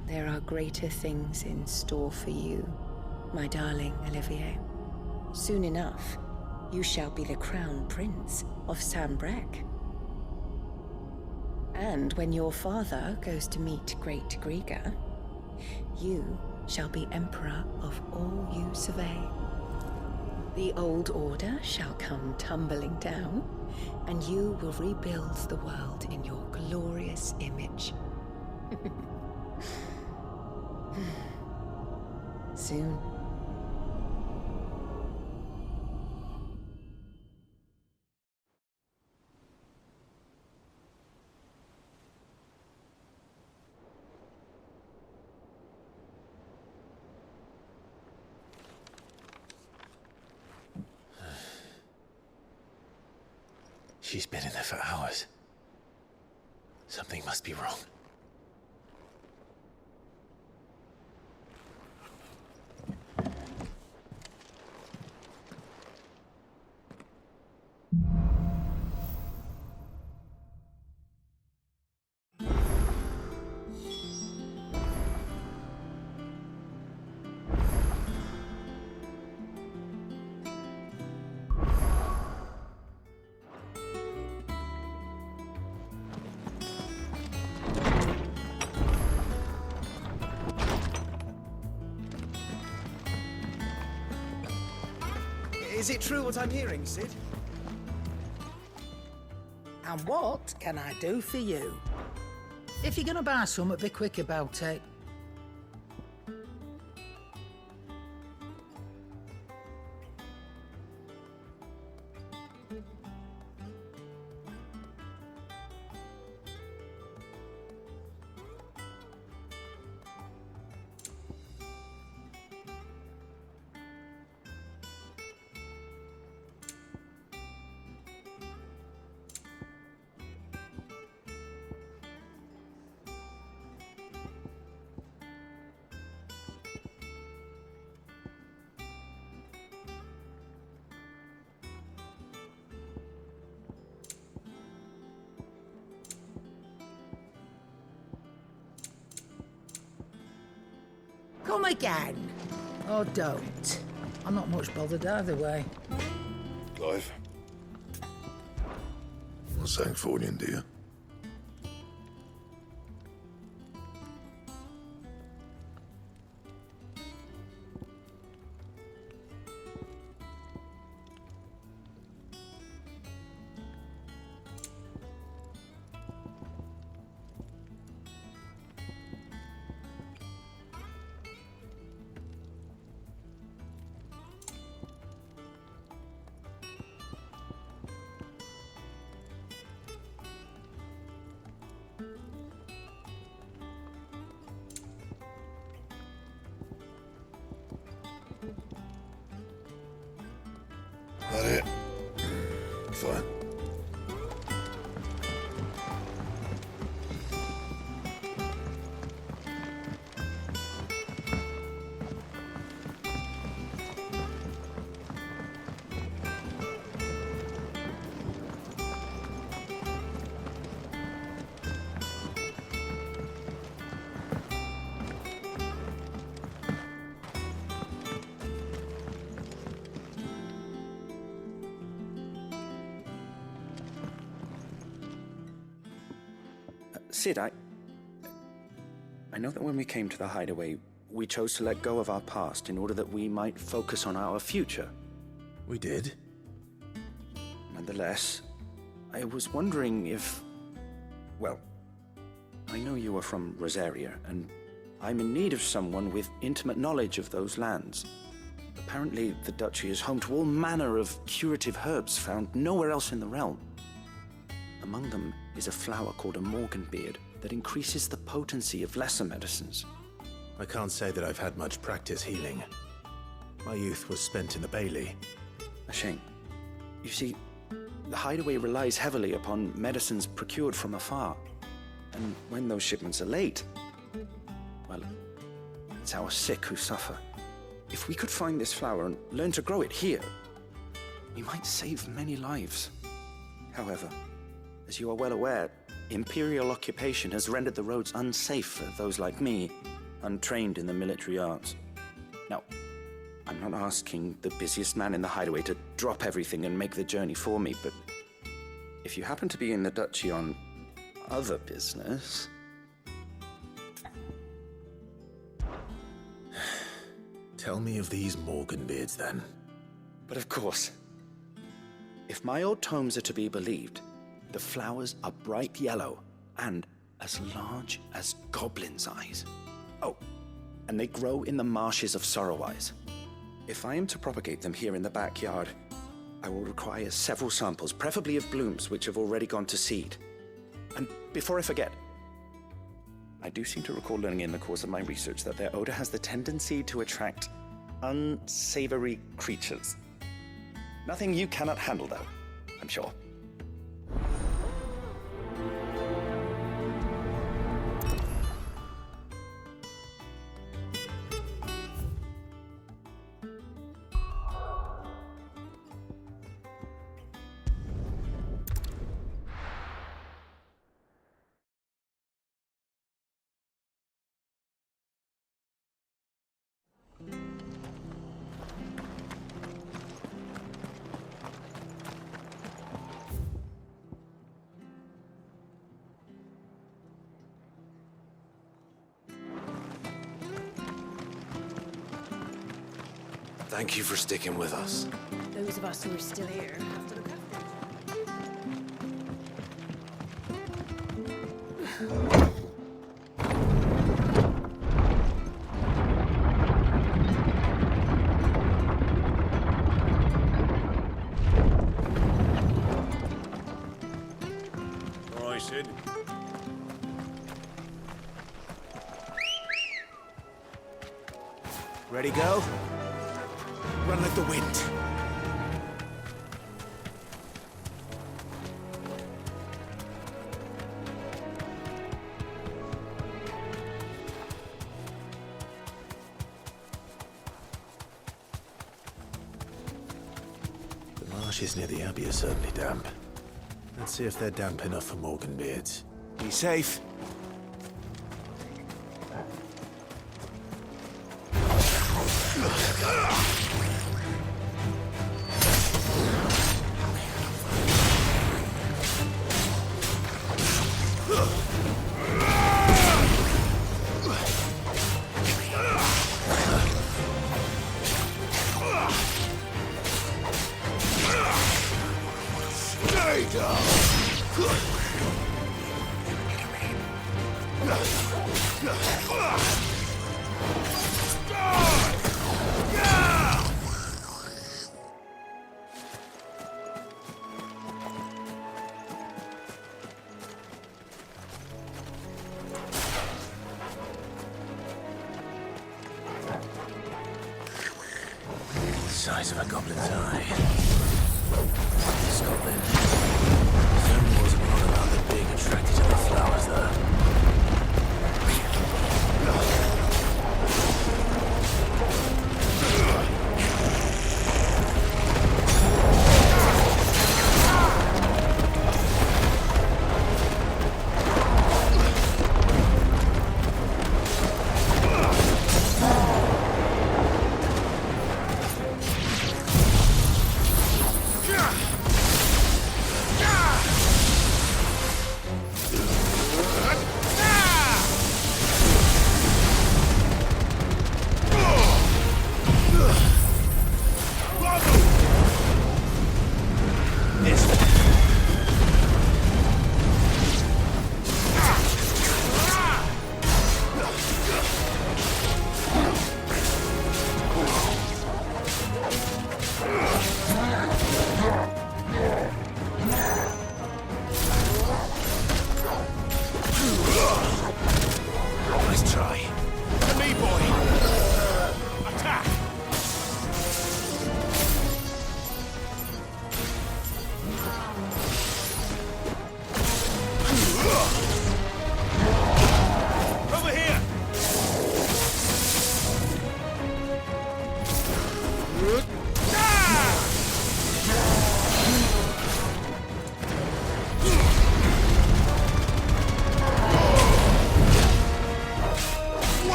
There are greater things in store for you, my darling Olivier. Soon enough, you shall be the crown prince of Sambrec. And when your father goes to meet Great Grieger, you shall be emperor of all you survey. The old order shall come tumbling down, and you will rebuild the world in your glorious image. Soon. She's been in there for hours. Something must be wrong. Is it true what I'm hearing, Sid? And what can I do for you? If you're gonna buy something, be quick about it. Come again. Or don't. I'm not much bothered either way. Clive. What's that for you, dear? That it? Fine. Sid, I know that when we came to the hideaway, we chose to let go of our past in order that we might focus on our future. We did? Nonetheless, I was wondering if... Well, I know you are from Rosaria, and I'm in need of someone with intimate knowledge of those lands. Apparently, the Duchy is home to all manner of curative herbs found nowhere else in the realm. Among them is a flower called a Morganbeard that increases the potency of lesser medicines. I can't say that I've had much practice healing. My youth was spent in the Bailey. A shame. You see, the hideaway relies heavily upon medicines procured from afar. And when those shipments are late, well, it's our sick who suffer. If we could find this flower and learn to grow it here, we might save many lives. However, as you are well aware, Imperial occupation has rendered the roads unsafe for those like me, untrained in the military arts. Now, I'm not asking the busiest man in the hideaway to drop everything and make the journey for me, but if you happen to be in the Duchy on other business... Tell me of these Morganbeards, then. But of course. If my old tomes are to be believed, the flowers are bright yellow and as large as goblins' eyes. Oh, and they grow in the marshes of Sorrowise. If I am to propagate them here in the backyard, I will require several samples, preferably of blooms which have already gone to seed. And before I forget, I do seem to recall learning in the course of my research that their odor has the tendency to attract unsavory creatures. Nothing you cannot handle, though, I'm sure. Thank you for sticking with us. Those of us who are still here have to look All right, Sid. Ready, go? Run like the wind. The marshes near the Abbey are certainly damp. Let's see if they're damp enough for Morganbeards. Be safe. Size of a goblin's eye. Scotland. There wasn't one about them being attracted to the flowers, though.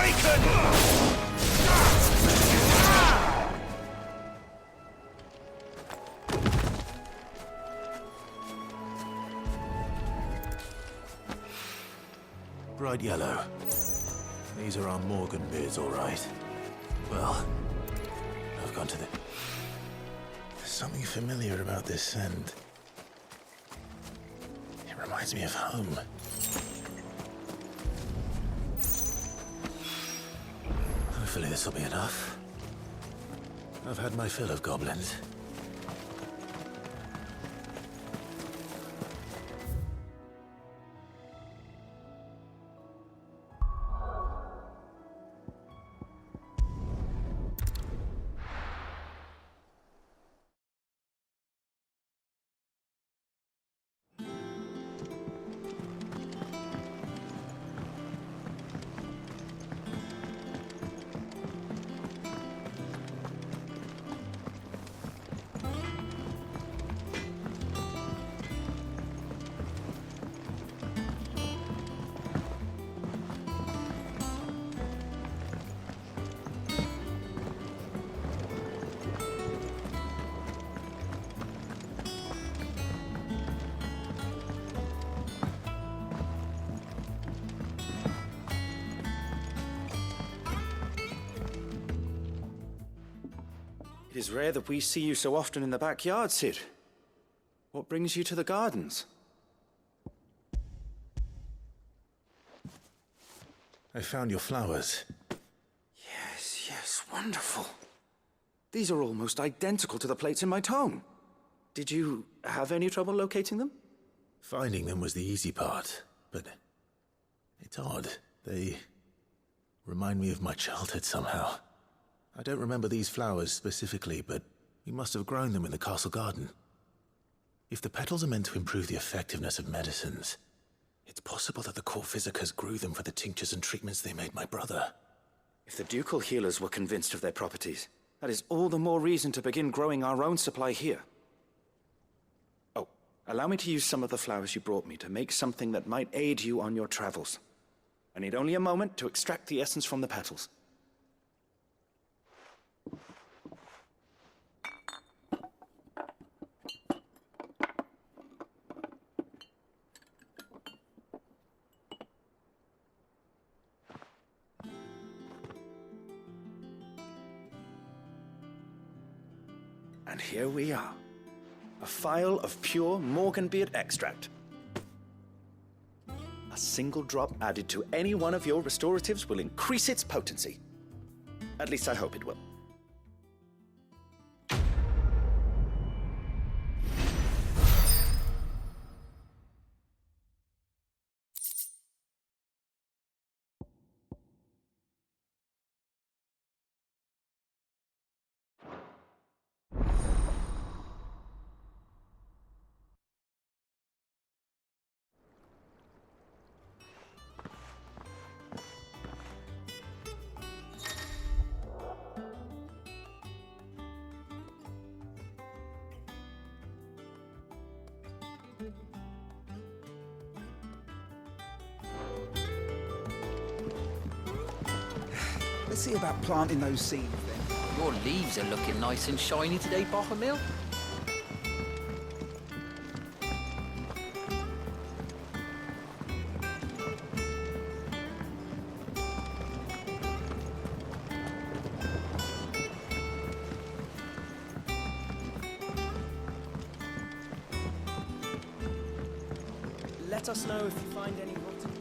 awaken! Bright yellow. These are our Morgan beards, all right. Well, I've gone to the... There's something familiar about this scent. It reminds me of home. Hopefully this will be enough. I've had my fill of goblins. It is rare that we see you so often in the backyard, Cid. What brings you to the gardens? I found your flowers. Yes, wonderful. These are almost identical to the plates in my tome. Did you have any trouble locating them? Finding them was the easy part, but it's odd. They remind me of my childhood somehow. I don't remember these flowers specifically, but we must have grown them in the castle garden. If the petals are meant to improve the effectiveness of medicines, it's possible that the court physicers grew them for the tinctures and treatments they made my brother. If the ducal healers were convinced of their properties, that is all the more reason to begin growing our own supply here. Oh, allow me to use some of the flowers you brought me to make something that might aid you on your travels. I need only a moment to extract the essence from the petals. And here we are. A phial of pure Morganbeard extract. A single drop added to any one of your restoratives will increase its potency. At least I hope it will. Let's see about planting those seeds then. Your leaves are looking nice and shiny today, Bohemil. Let us know if you find any rotten plants.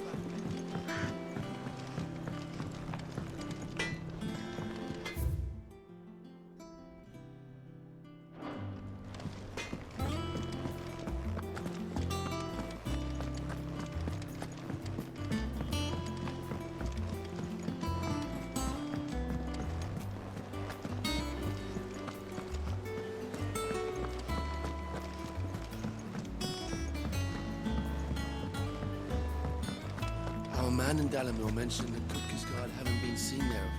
Our man in Dalamil mentioned that Kutka's guard haven't been seen there.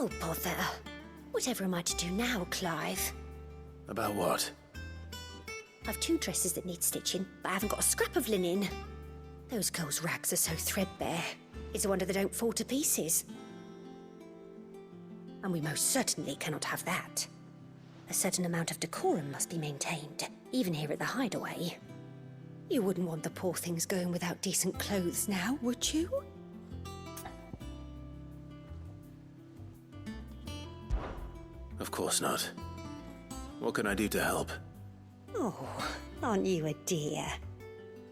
Oh, bother. Whatever am I to do now, Clive? About what? I've 2 dresses that need stitching, but I haven't got a scrap of linen. Those girls' rags are so threadbare. It's a wonder they don't fall to pieces. And we most certainly cannot have that. A certain amount of decorum must be maintained, even here at the Hideaway. You wouldn't want the poor things going without decent clothes now, would you? Of course not. What can I do to help? Oh, aren't you a dear?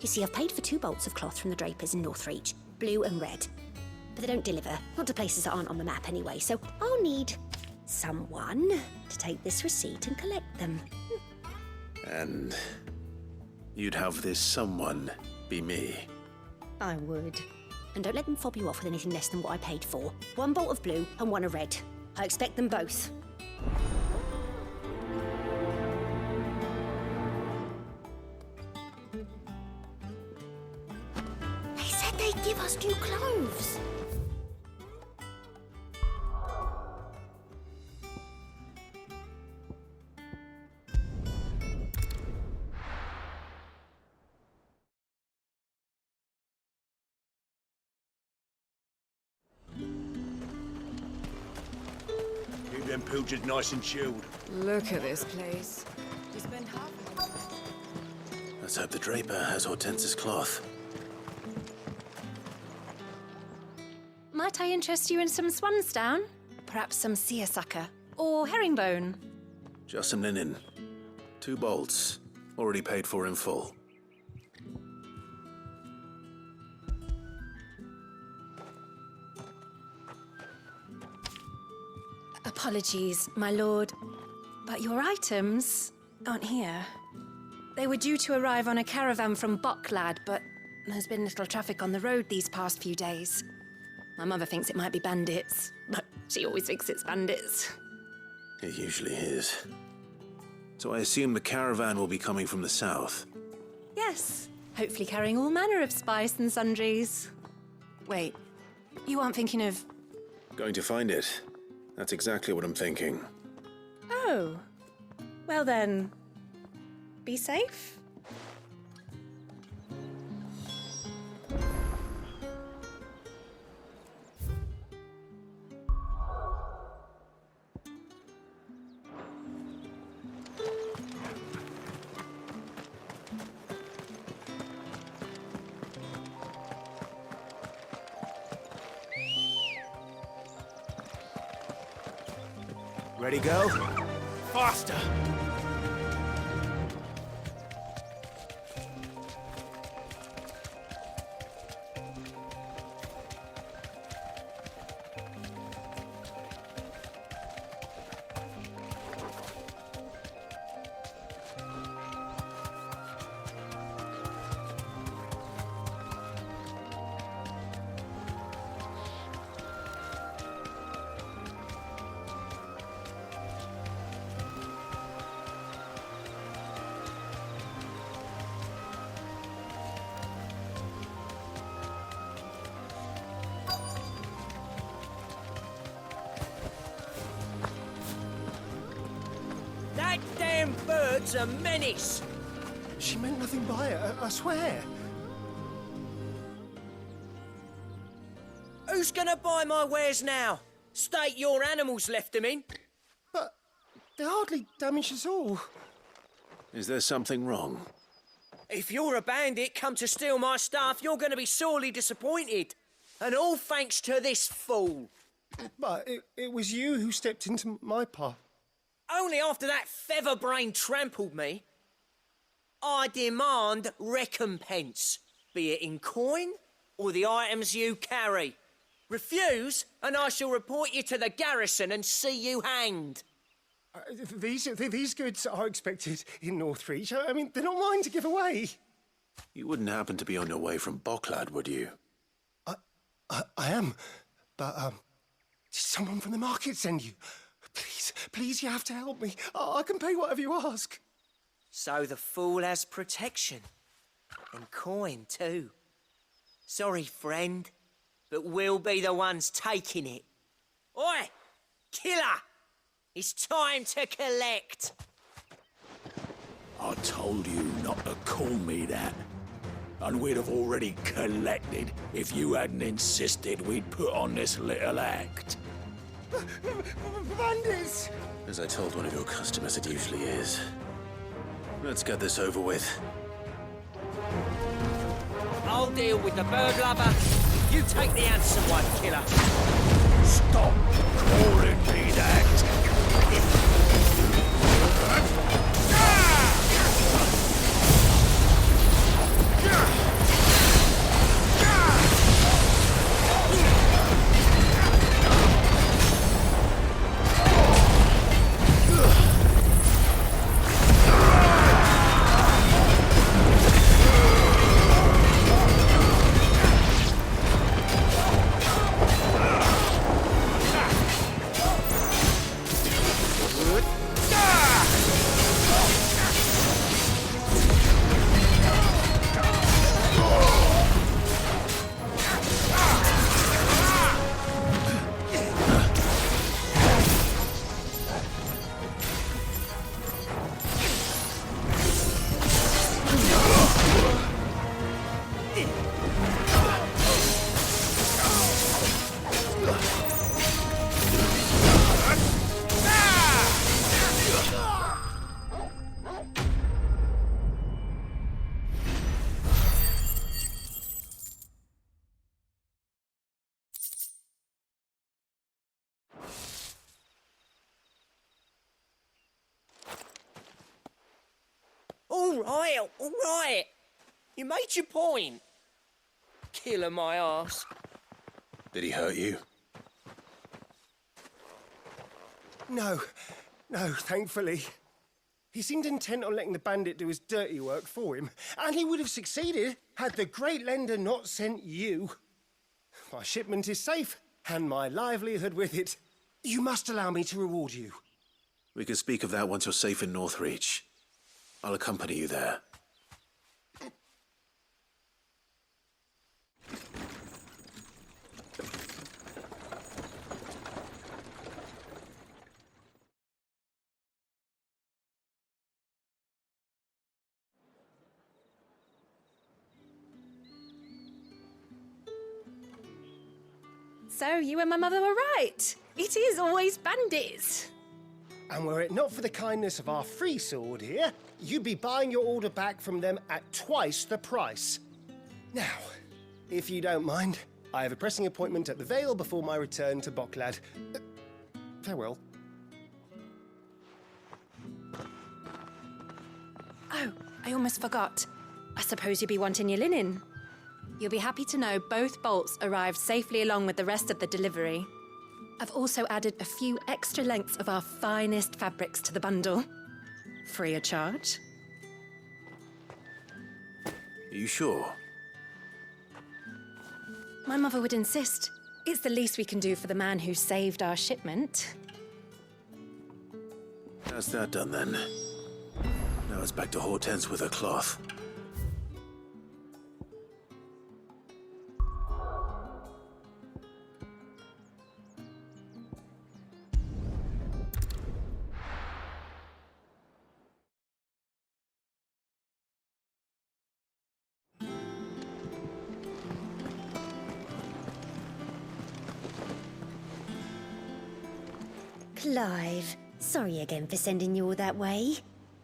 You see, I've paid for 2 bolts of cloth from the drapers in Northreach, blue and red. But they don't deliver, not to places that aren't on the map anyway, so I'll need someone to take this receipt and collect them. And you'd have this someone be me. I would. And don't let them fob you off with anything less than what I paid for. 1 bolt of blue and 1 of red. I expect them both. They said they'd give us new clothes. Keep them pilchards nice and chilled. Look at this place. We spend half of it. Let's hope the draper has Hortense's cloth. Might I interest you in some swansdown? Perhaps some seersucker? Or herringbone? Just some linen. 2 bolts. Already paid for in full. Apologies, my lord, but your items aren't here. They were due to arrive on a caravan from Bocklad, but there's been little traffic on the road these past few days. My mother thinks it might be bandits, but she always thinks it's bandits. It usually is. So I assume the caravan will be coming from the south. Yes, hopefully carrying all manner of spice and sundries. Wait, you aren't thinking of... Going to find it. That's exactly what I'm thinking. Oh, well then, be safe. Ready, go? Faster! That damn bird's a menace! She meant nothing by it, I swear. Who's gonna buy my wares now? State your animals left them in. But they hardly damaged us all. Is there something wrong? If you're a bandit come to steal my stuff, you're gonna be sorely disappointed. And all thanks to this fool. But it was you who stepped into my path. Only after that feather-brain trampled me. I demand recompense, be it in coin or the items you carry. Refuse, and I shall report you to the garrison and see you hanged. These goods are expected in Northreach. I mean, they're not mine to give away. You wouldn't happen to be on your way from Bocklad, would you? I am, but did someone from the market send you? Please, you have to help me. I can pay whatever you ask. So the fool has protection. And coin, too. Sorry, friend, but we'll be the ones taking it. Oi! Killer! It's time to collect. I told you not to call me that. And we'd have already collected if you hadn't insisted we'd put on this little act. Bandits! As I told one of your customers, it usually is. Let's get this over with. I'll deal with the bird lover. You take the handsome one, Killer. Stop calling me that! All right. You made your point. Killer my ass. Did he hurt you? No, thankfully. He seemed intent on letting the bandit do his dirty work for him, and he would have succeeded had the great lender not sent you. My shipment is safe, and my livelihood with it. You must allow me to reward you. We can speak of that once you're safe in Northreach. I'll accompany you there. So, you and my mother were right. It is always bandits. And were it not for the kindness of our free sword here, you'd be buying your order back from them at twice the price. Now, if you don't mind, I have a pressing appointment at the Vale before my return to Bocklad. Farewell. Oh, I almost forgot. I suppose you'll be wanting your linen. You'll be happy to know both bolts arrived safely along with the rest of the delivery. I've also added a few extra lengths of our finest fabrics to the bundle. Free of charge. Are you sure? My mother would insist. It's the least we can do for the man who saved our shipment. That's that done then. Now it's back to Hortense with her cloth. Clive, sorry again for sending you all that way.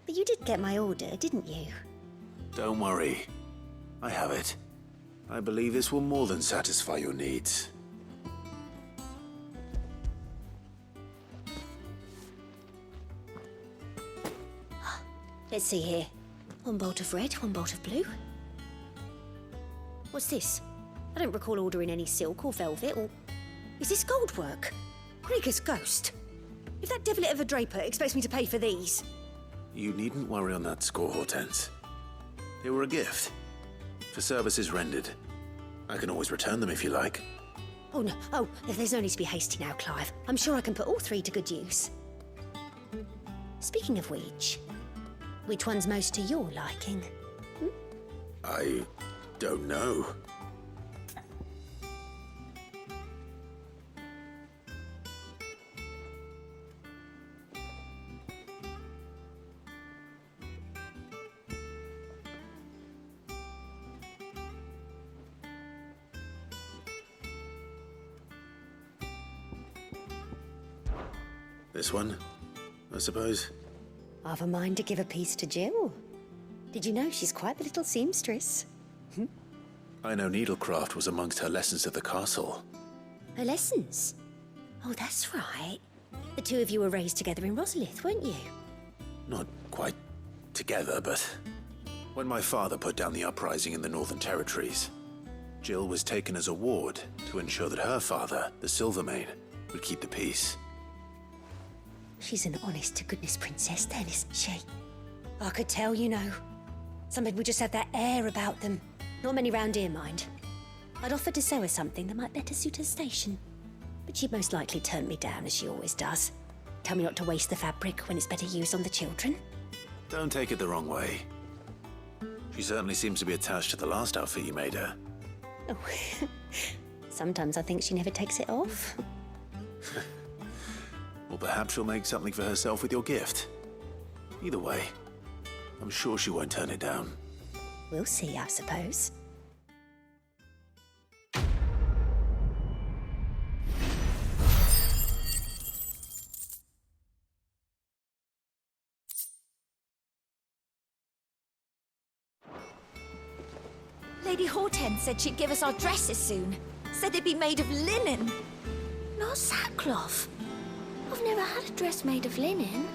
But you did get my order, didn't you? Don't worry. I have it. I believe this will more than satisfy your needs. Let's see here. One bolt of red, one bolt of blue. What's this? I don't recall ordering any silk or velvet or... Is this gold work? Krieger's ghost. If that devilet of a draper expects me to pay for these... You needn't worry on that score, Hortense. They were a gift. For services rendered. I can always return them if you like. Oh, no. Oh, there's no need to be hasty now, Clive. I'm sure I can put all three to good use. Speaking of which one's most to your liking? I don't know. This one, I suppose. I've a mind to give a piece to Jill. Did you know she's quite the little seamstress? I know needlecraft was amongst her lessons at the castle. Her lessons? Oh, that's right. The two of you were raised together in Rosalith, weren't you? Not quite together, but when my father put down the uprising in the Northern Territories, Jill was taken as a ward to ensure that her father, the Silvermane, would keep the peace. She's an honest-to-goodness princess then, isn't she? I could tell, you know. Some people just have that air about them. Not many round here, mind. I'd offered to sew her something that might better suit her station. But she'd most likely turn me down, as she always does. Tell me not to waste the fabric when it's better used on the children. Don't take it the wrong way. She certainly seems to be attached to the last outfit you made her. Oh, sometimes I think she never takes it off. Or perhaps she'll make something for herself with your gift. Either way, I'm sure she won't turn it down. We'll see, I suppose. Lady Hortense said she'd give us our dresses soon. Said they'd be made of linen. Not sackcloth. I've never had a dress made of linen.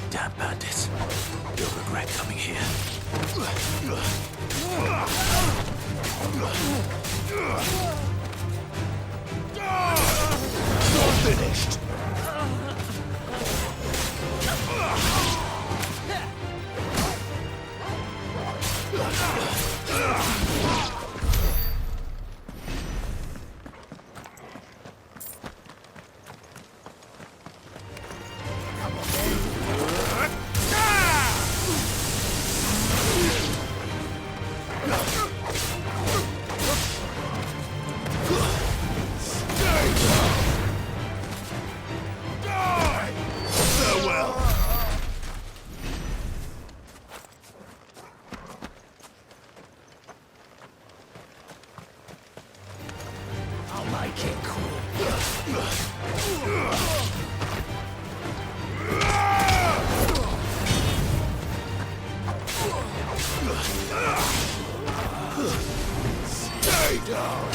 Damn bandits. You'll regret coming here. Not finished! Stay down!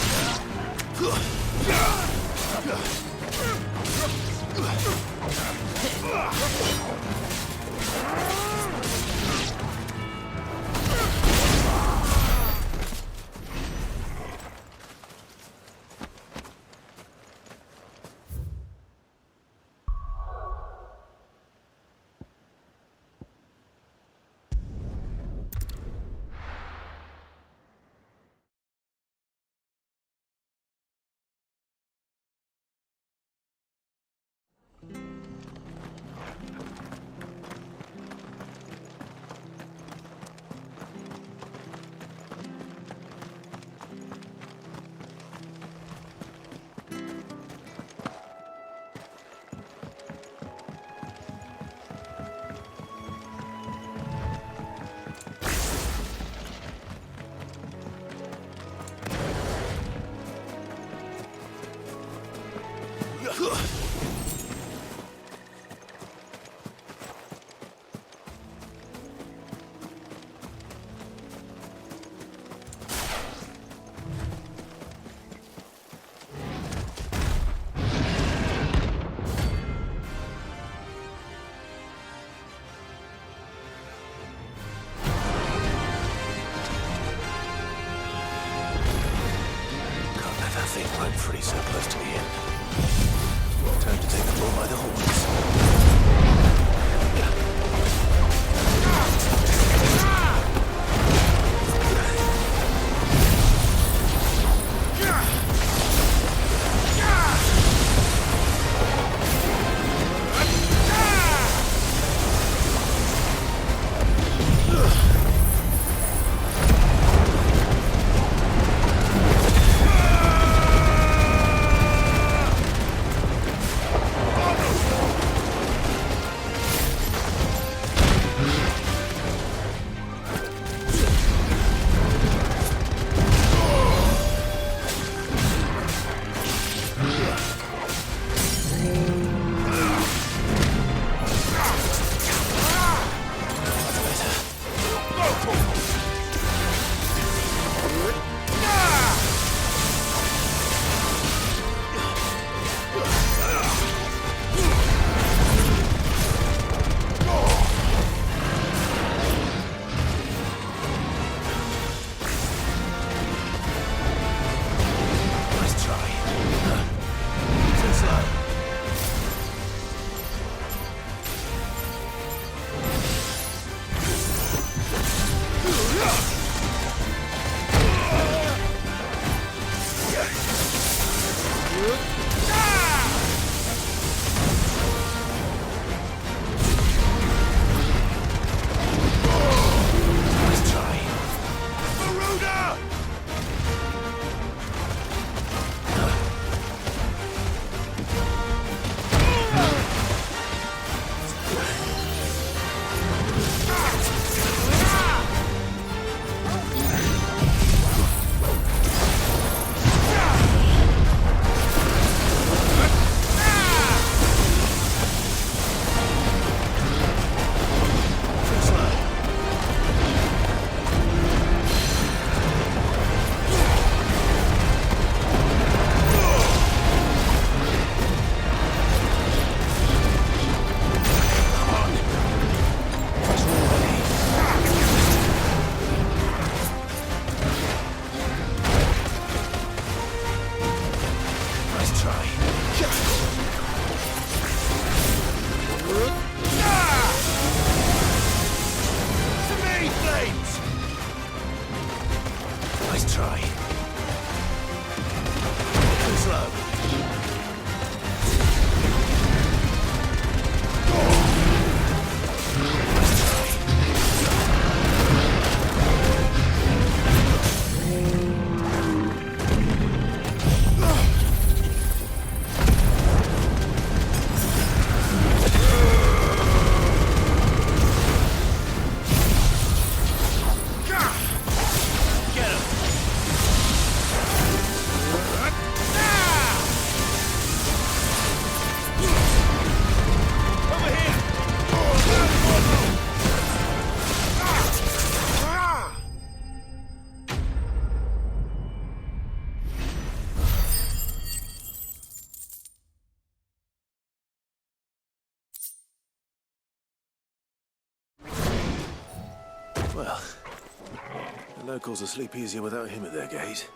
Run free so close to the end. Time to take the bull by the horns. Well, the locals will sleep easier without him at their gate.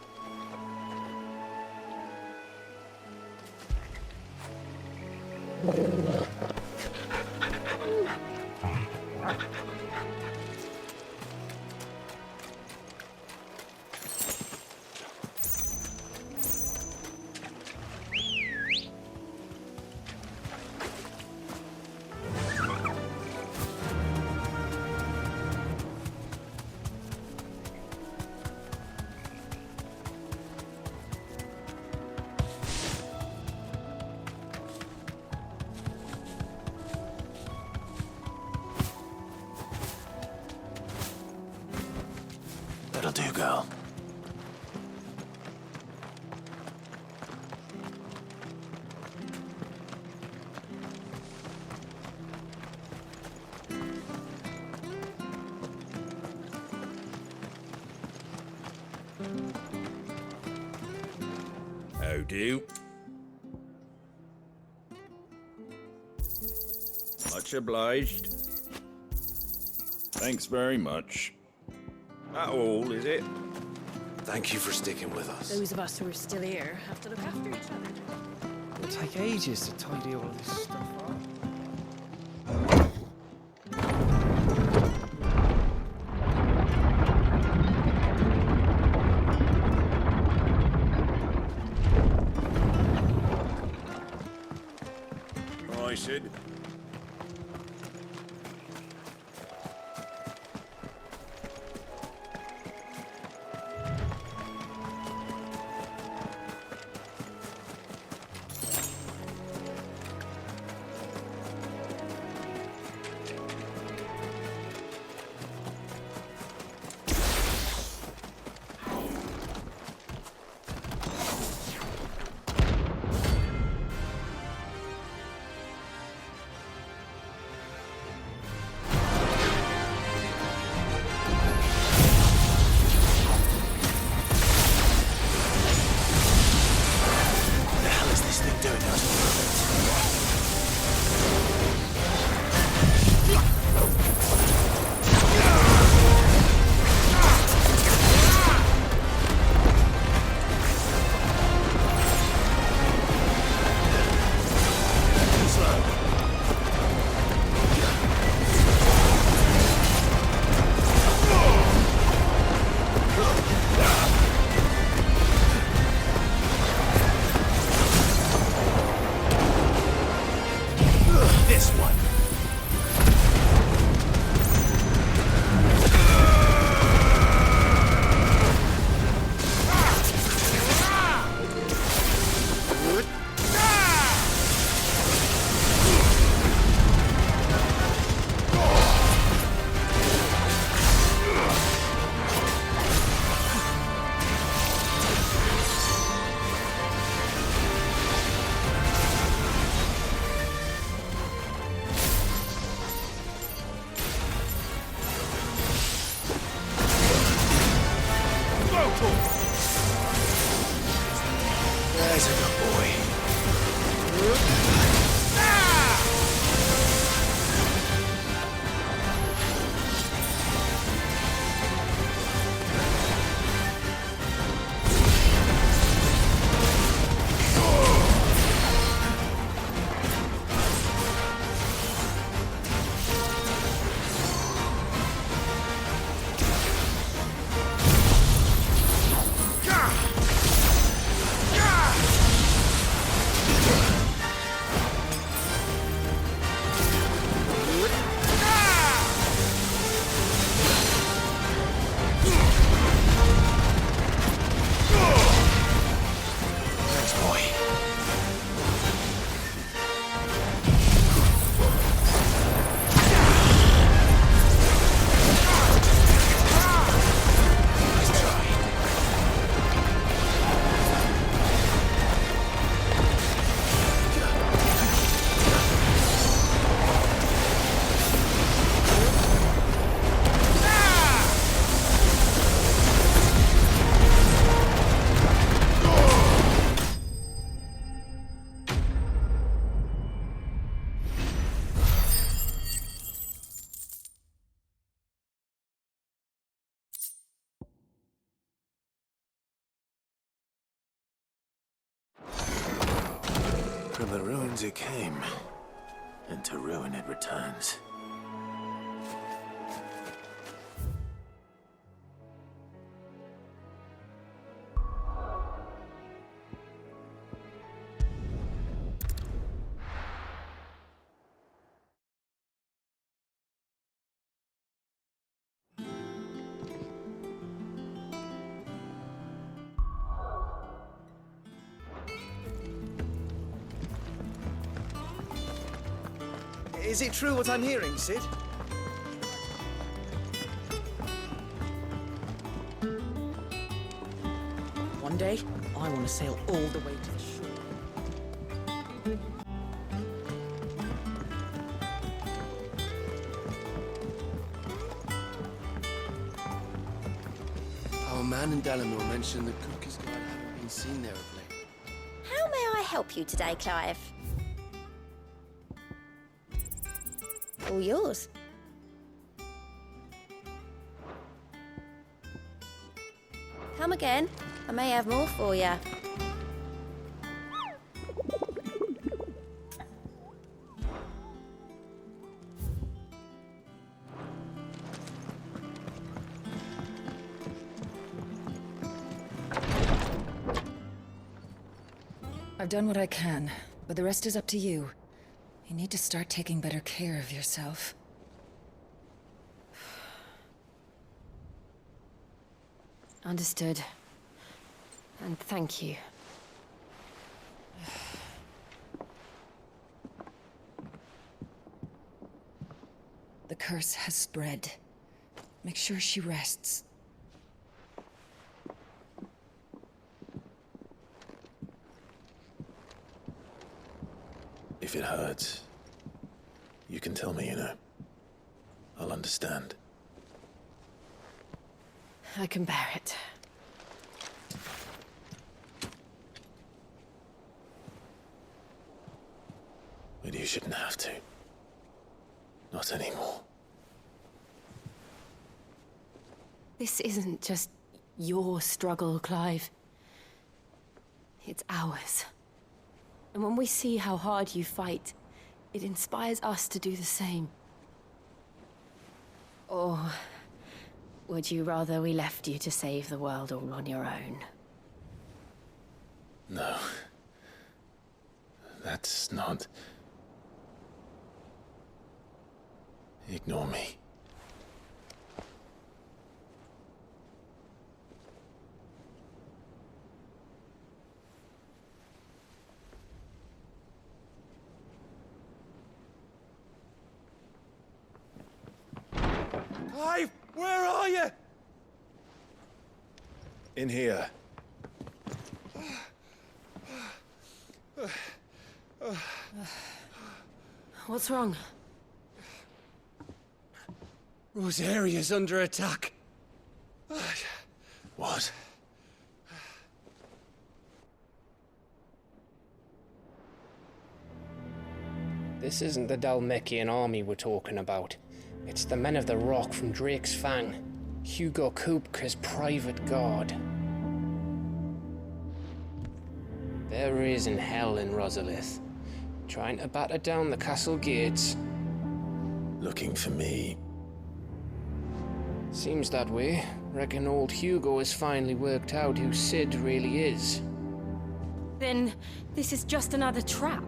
That'll do, girl. How do? Much obliged. Thanks very much. That all, is it? Thank you for sticking with us. Those of us who are still here have to look after each other. It'll take ages to tidy all this stuff up. I said. From the ruins it came, and to ruin it returns. Is it true what I'm hearing, Cid? One day, I want to sail all the way to the shore. Our man in Dalamore mentioned that Cookie's guard haven't been seen there of late. How may I help you today, Clive? All yours. Come again. I may have more for you. I've done what I can, but the rest is up to you. You need to start taking better care of yourself. Understood. And thank you. The curse has spread. Make sure she rests. If it hurts, you can tell me, you know. I'll understand. I can bear it. But you shouldn't have to. Not anymore. This isn't just your struggle, Clive. It's ours. And when we see how hard you fight, it inspires us to do the same. Or would you rather we left you to save the world all on your own? No. That's not... Ignore me. Clive, where are you? In here. What's wrong? Rosaria's under attack. What? This isn't the Dalmekian army we're talking about. It's the men of the Rock from Drake's Fang. Hugo Kupka's private guard. There is in hell in Rosalith, trying to batter down the castle gates. Looking for me? Seems that way. Reckon old Hugo has finally worked out who Cid really is. Then this is just another trap.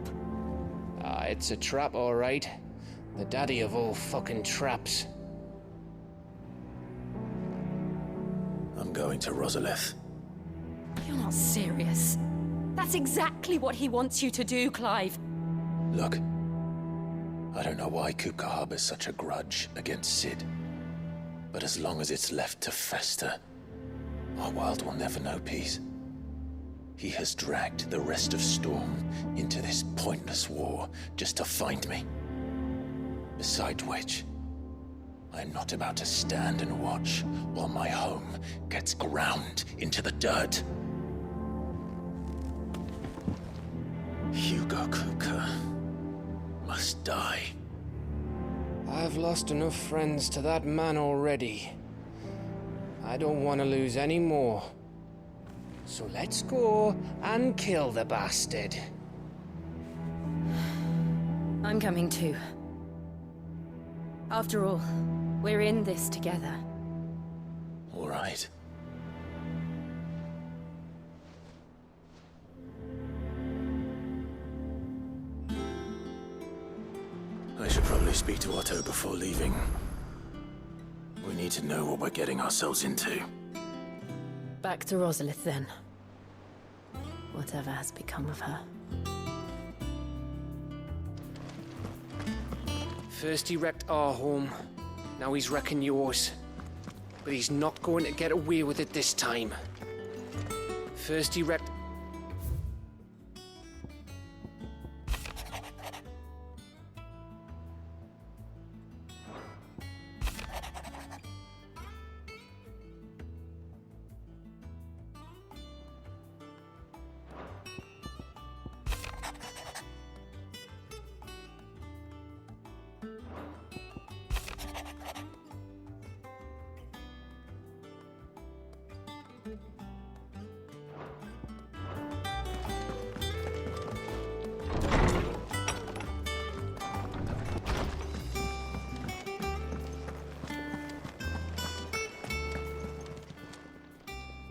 Ah, it's a trap, all right. The daddy of all fucking traps. I'm going to Rosalith. You're not serious. That's exactly what he wants you to do, Clive. Look, I don't know why Kupka harbors such a grudge against Cid. But as long as it's left to fester, our world will never know peace. He has dragged the rest of Storm into this pointless war just to find me. Besides which, I am not about to stand and watch while my home gets ground into the dirt. Hugo Kupka must die. I've lost enough friends to that man already. I don't want to lose any more. So let's go and kill the bastard. I'm coming too. After all, we're in this together. All right. I should probably speak to Otto before leaving. We need to know what we're getting ourselves into. Back to Rosalith, then. Whatever has become of her. First he wrecked our home, now he's wrecking yours. But he's not going to get away with it this time. First he wrecked...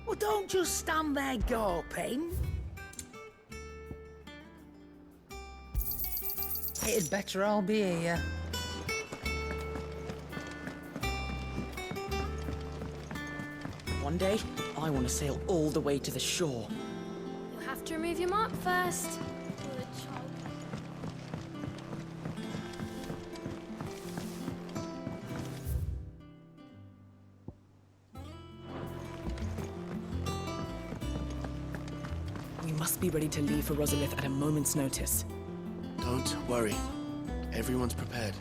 Well, don't just stand there gawping. It'd better all be here. One day, I want to sail all the way to the shore. You'll have to remove your mark first. We must be ready to leave for Rosalith at a moment's notice. Don't worry. Everyone's prepared.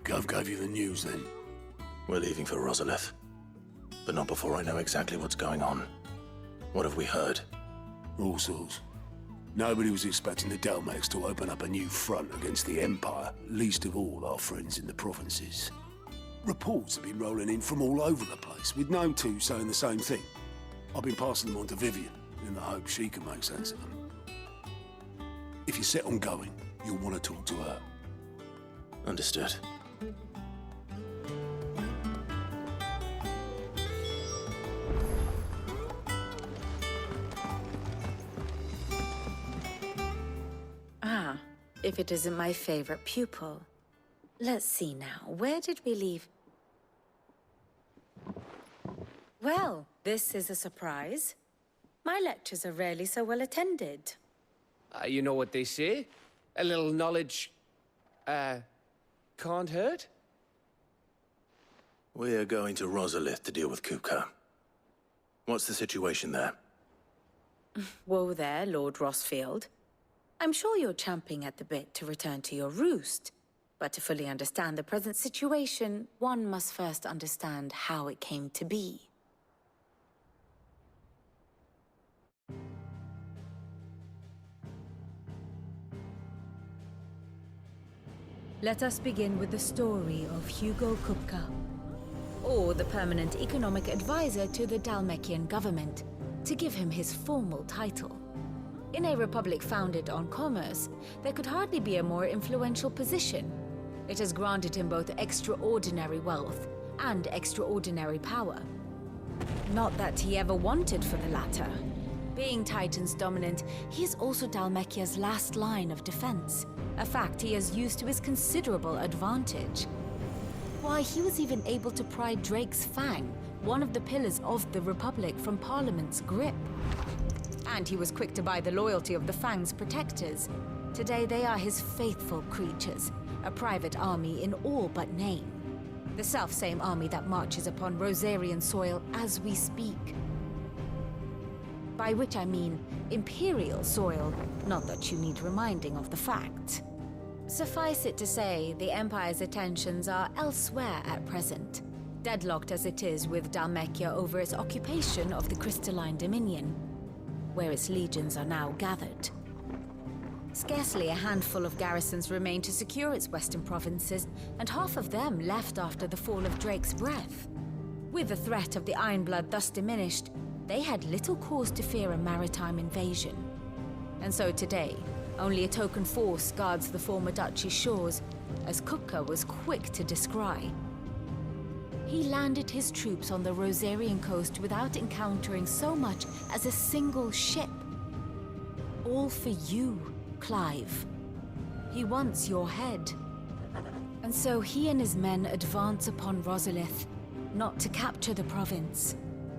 Gov gave you the news, then? We're leaving for Rosalith. But not before I know exactly what's going on. What have we heard? All sorts. Nobody was expecting the Dalmex to open up a new front against the Empire, least of all our friends in the provinces. Reports have been rolling in from all over the place, with no two saying the same thing. I've been passing them on to Vivian, in the hope she can make sense of them. If you're set on going, you'll want to talk to her. Understood. Ah, if it isn't my favorite pupil. Let's see now, where did we leave? Well, this is a surprise. My lectures are rarely so well attended. you know what they say? A little knowledge, can't hurt? We're going to Rosalith to deal with Kuka. What's the situation there? Whoa there, Lord Rossfield. I'm sure you're champing at the bit to return to your roost. But to fully understand the present situation, one must first understand how it came to be. Let us begin with the story of Hugo Kupka, or the permanent economic advisor to the Dalmekian government, to give him his formal title. In a republic founded on commerce, there could hardly be a more influential position. It has granted him both extraordinary wealth and extraordinary power. Not that he ever wanted for the latter. Being Titan's dominant, he is also Dalmekia's last line of defense, a fact he has used to his considerable advantage. Why, he was even able to pry Drake's Fang, one of the pillars of the Republic, from Parliament's grip. And he was quick to buy the loyalty of the Fang's protectors. Today they are his faithful creatures, a private army in all but name. The self-same army that marches upon Rosarian soil as we speak. By which I mean Imperial soil, not that you need reminding of the fact. Suffice it to say, the Empire's attentions are elsewhere at present, deadlocked as it is with Dalmekia over its occupation of the Crystalline Dominion, where its legions are now gathered. Scarcely a handful of garrisons remain to secure its western provinces, and half of them left after the fall of Drake's Breath. With the threat of the Ironblood thus diminished, they had little cause to fear a maritime invasion. And so today, Only a token force guards the former duchy's shores, as Kupka was quick to descry. He landed his troops on the Rosarian coast without encountering so much as a single ship. All for you, Clive. He wants your head. And so he and his men advance upon Rosalith, not to capture the province,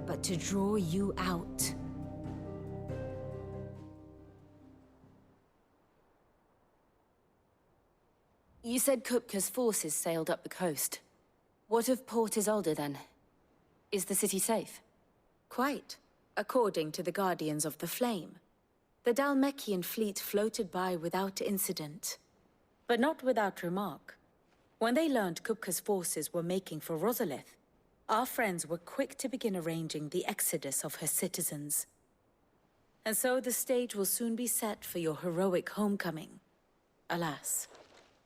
but to draw you out. You said Kupka's forces sailed up the coast. What of Port Isolde, then? Is the city safe? Quite, according to the Guardians of the Flame. The Dhalmekian fleet floated by without incident. But not without remark. When they learned Kupka's forces were making for Rosalith, our friends were quick to begin arranging the exodus of her citizens. And so the stage will soon be set for your heroic homecoming. Alas,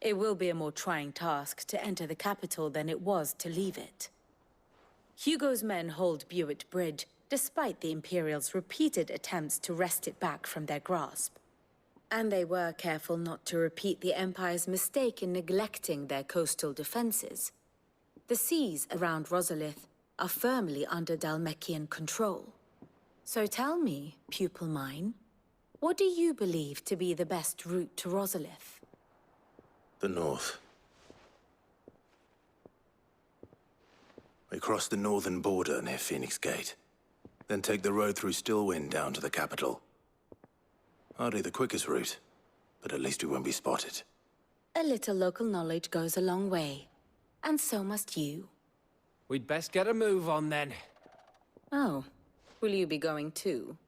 it will be a more trying task to enter the capital than it was to leave it. Hugo's men hold Buet Bridge, despite the Imperials' repeated attempts to wrest it back from their grasp. And they were careful not to repeat the Empire's mistake in neglecting their coastal defenses. The seas around Rosalith are firmly under Dhalmekian control. So tell me, pupil mine, what do you believe to be the best route to Rosalith? The north. We cross the northern border near Phoenix Gate, then take the road through Stillwind down to the capital. Hardly the quickest route, but at least we won't be spotted. A little local knowledge goes a long way, and so must you. We'd best get a move on then. Oh, will you be going too?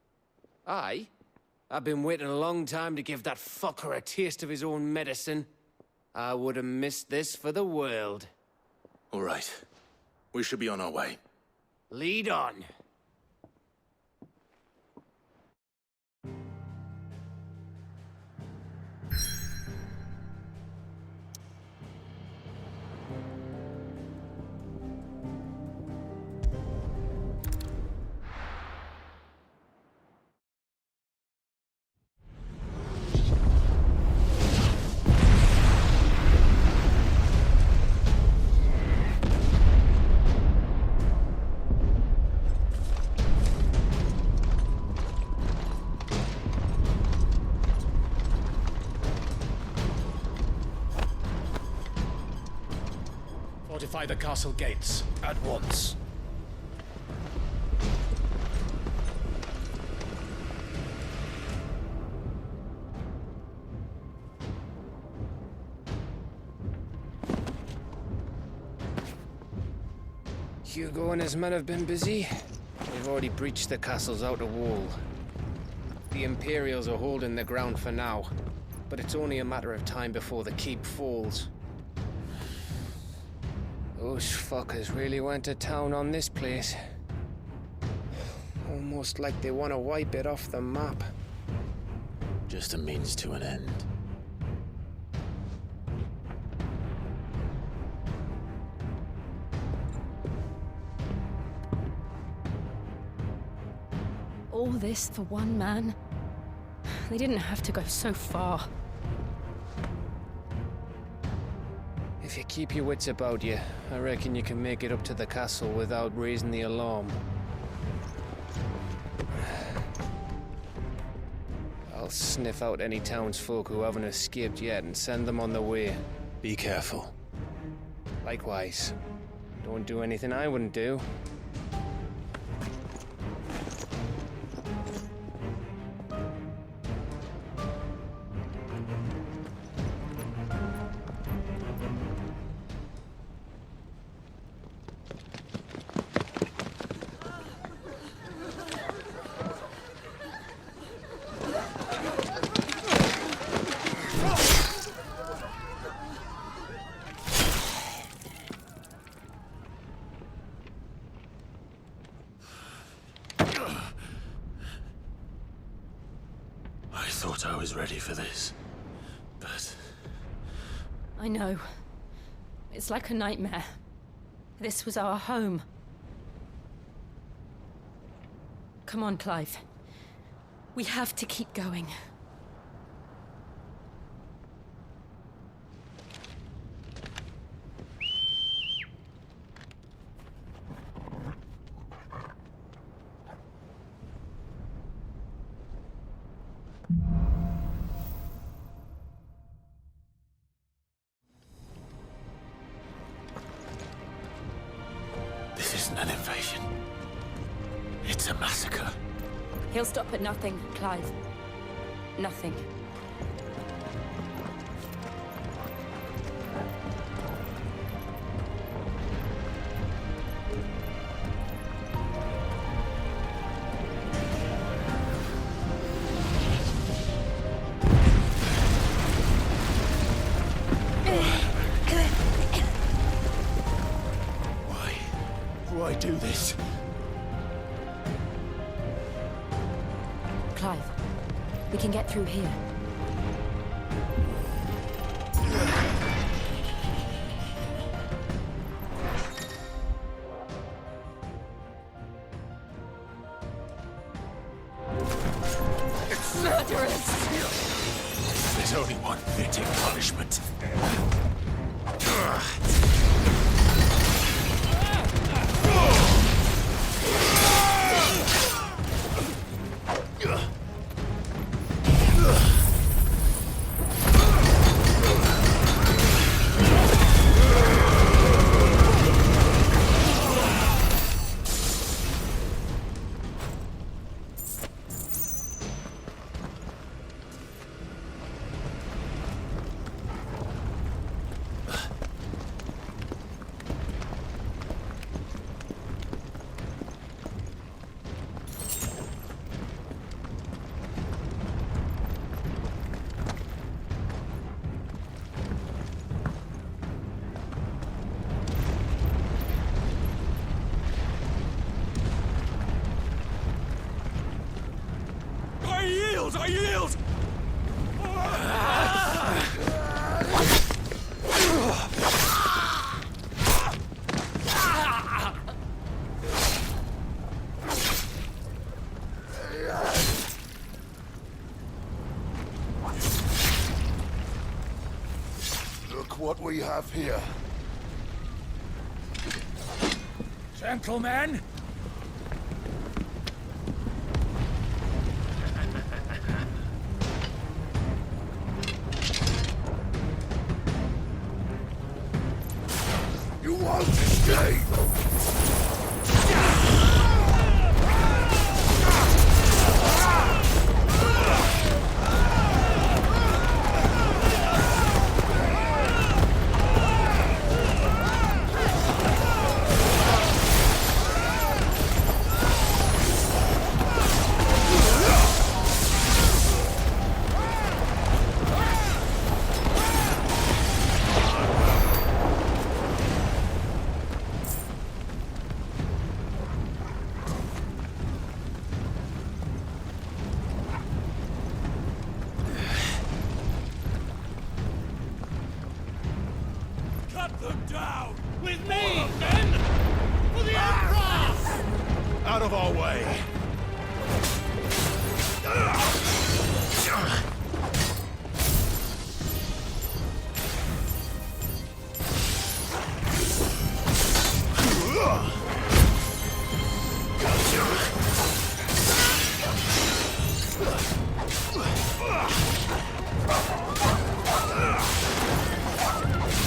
Aye. I've been waiting a long time to give that fucker a taste of his own medicine. I would have missed this for the world. All right. We should be on our way. Lead on. Fortify the castle gates at once. Hugo and his men have been busy. They've already breached the castle's outer wall. The Imperials are holding the ground for now, but it's only a matter of time before the keep falls. Those fuckers really went to town on this place. Almost like they want to wipe it off the map. Just a means to an end. All this for one man? They didn't have to go so far. If you keep your wits about you, I reckon you can make it up to the castle without raising the alarm. I'll sniff out any townsfolk who haven't escaped yet and send them on their way. Be careful. Likewise. Don't do anything I wouldn't do. I thought I was ready for this, but... I know. It's like a nightmare. This was our home. Come on, Clive. We have to keep going. invasion. It's a massacre. He'll stop at nothing, Clive. Nothing. Why do this? Clive, we can get through here. Murderers! There's only one fitting punishment. I yield! Look what we have here. Gentlemen! You won't escape! Cut them down! With me, men! For the Emperor! Out of our way!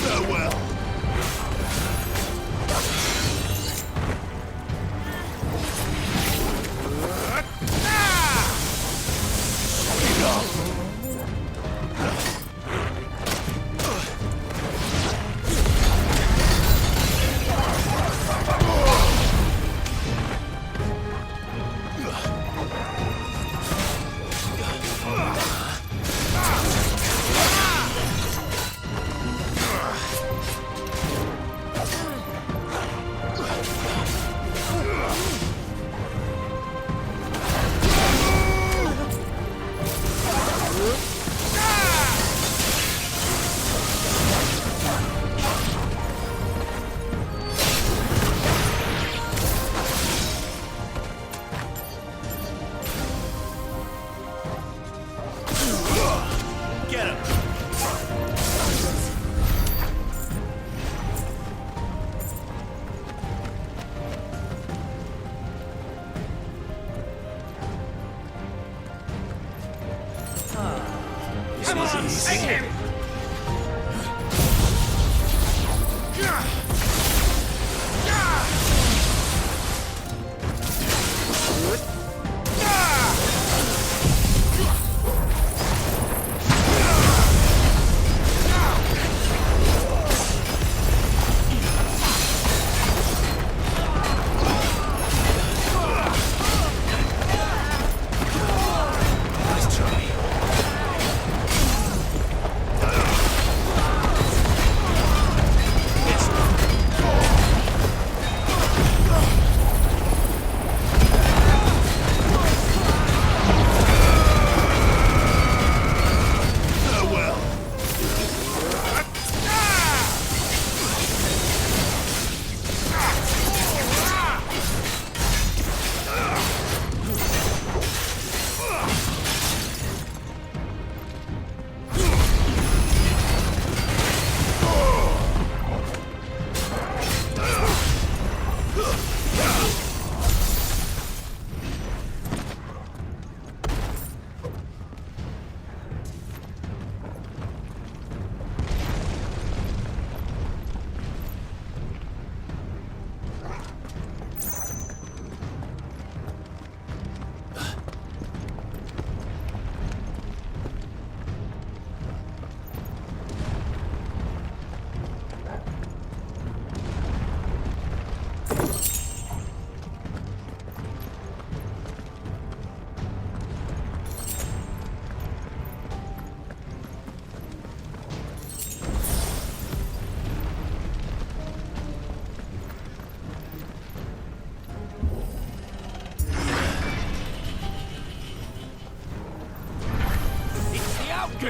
Farewell! Get him! Come on, take him!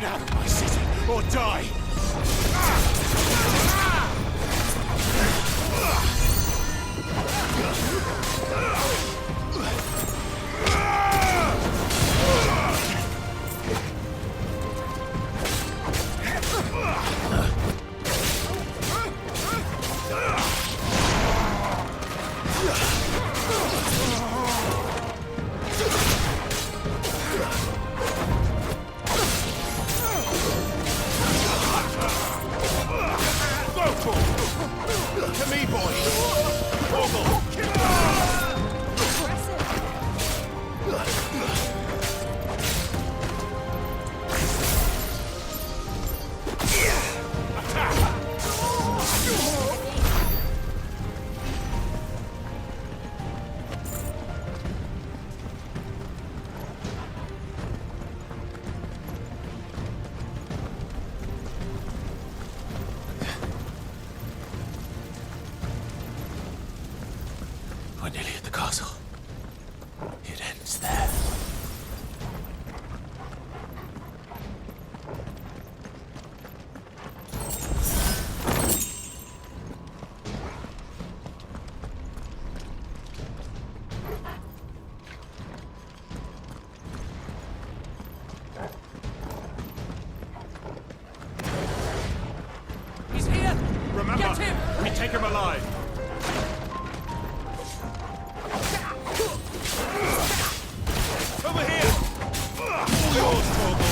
Get out of my city, or die! To me, boy! Torgal! We're nearly at the castle. It ends there. He's here! Remember, get him! We take him alive! Over here! All yours, Torgal!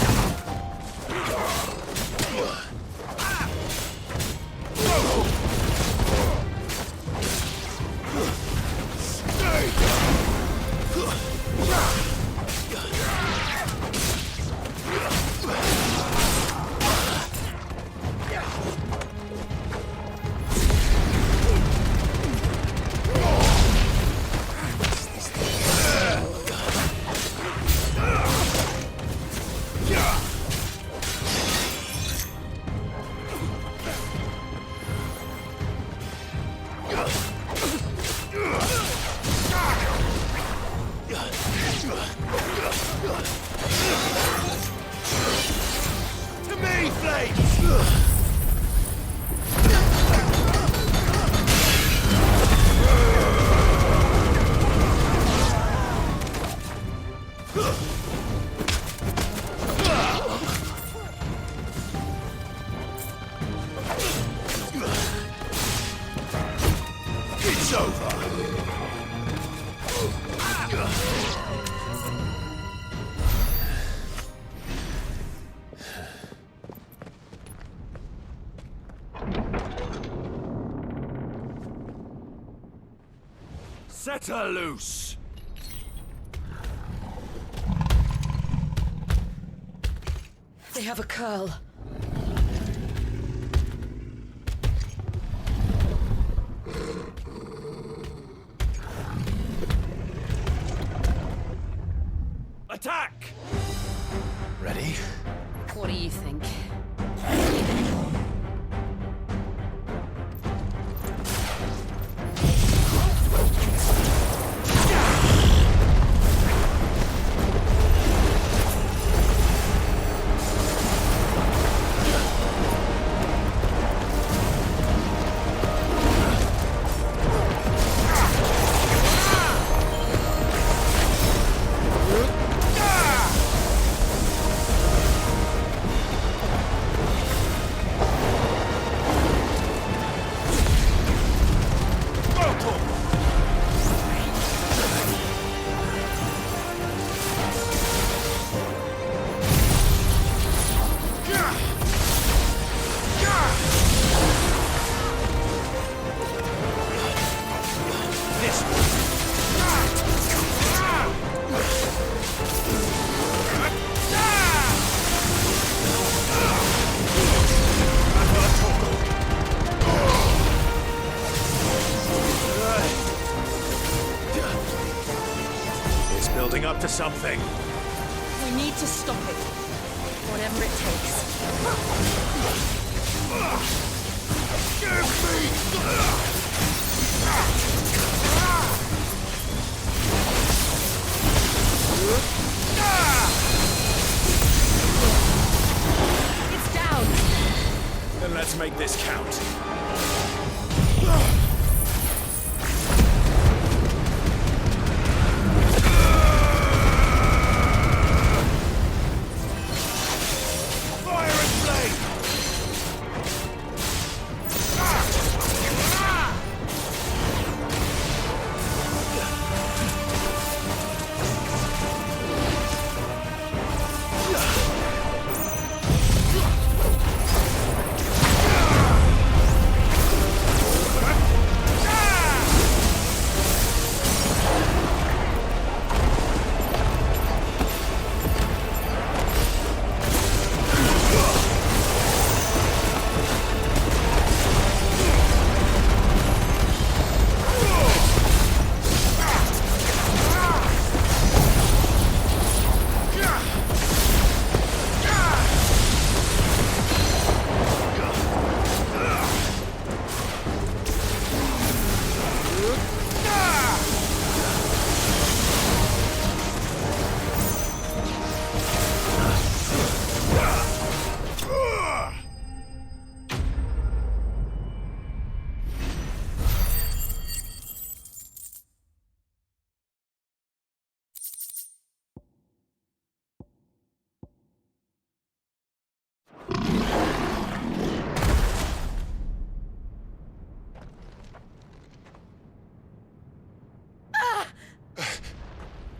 To me, Flames! It's over! Set her loose! They have a COEURL. Attack! Ready? What do you think? Building up to something. We need to stop it. Whatever it takes. Give me!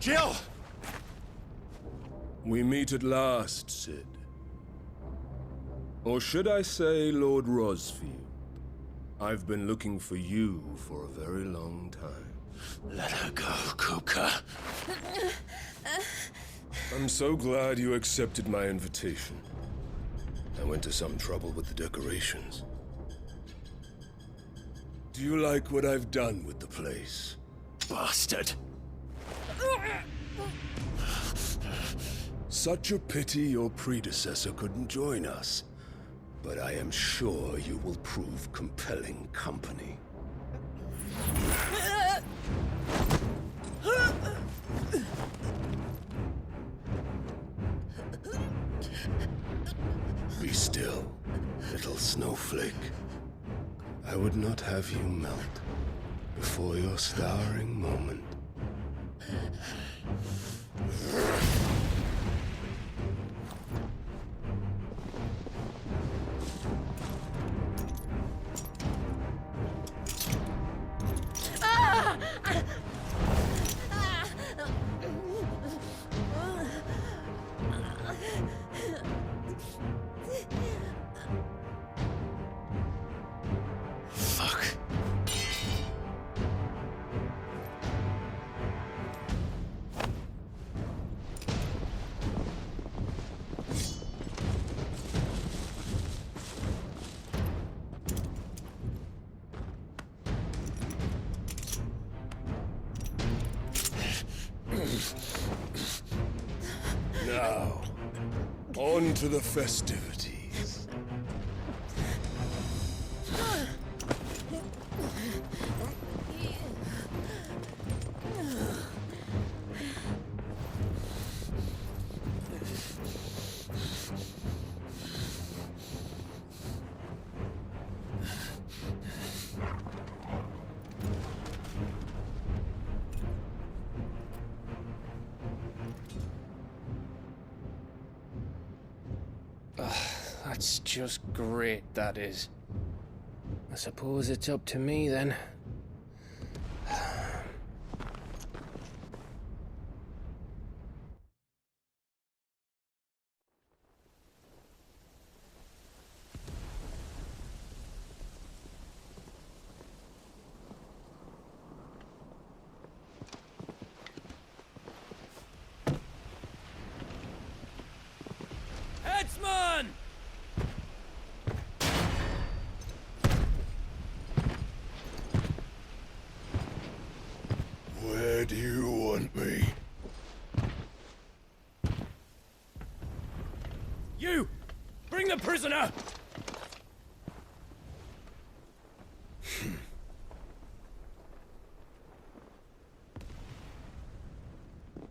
Jill! We meet at last, Sid. Or should I say, Lord Rosfield? I've been looking for you for a very long time. Let her go, Kupka. I'm so glad you accepted my invitation. I went to some trouble with the decorations. Do you like what I've done with the place? Bastard! Such a pity your predecessor couldn't join us. But I am sure you will prove compelling company. Be still, little snowflake. I would not have you melt before your starring moment. Fuck. Now, on to the festivities. That's just great, that is. I suppose it's up to me then. Headsman! Where do you want me? You! Bring the prisoner!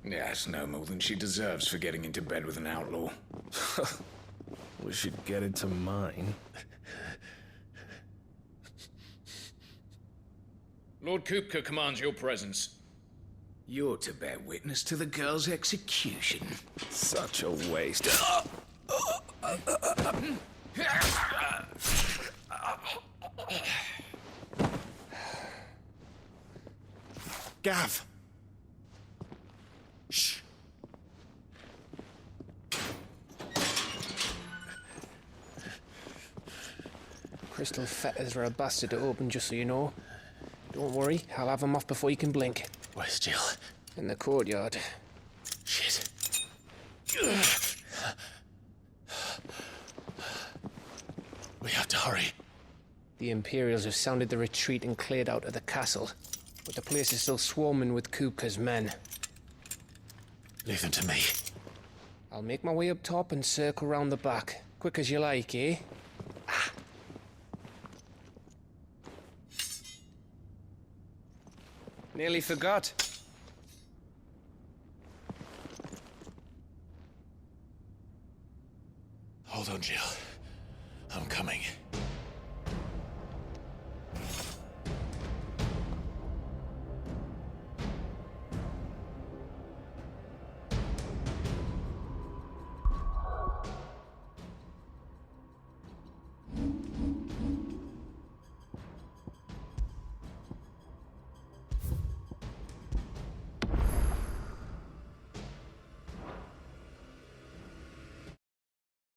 Yes, no more than she deserves for getting into bed with an outlaw. We should get into mine. Lord Kupka commands your presence. You're to bear witness to the girl's execution. Such a waste. Gav! Shh! Crystal fetters are a bastard to open, just so you know. Don't worry, I'll have them off before you can blink. Where's Jill? In the courtyard. Shit. We have to hurry. The Imperials have sounded the retreat and cleared out of the castle. But the place is still swarming with Kupka's men. Leave them to me. I'll make my way up top and circle round the back. Quick as you like, eh? Nearly forgot. Hold on, Jill. I'm coming.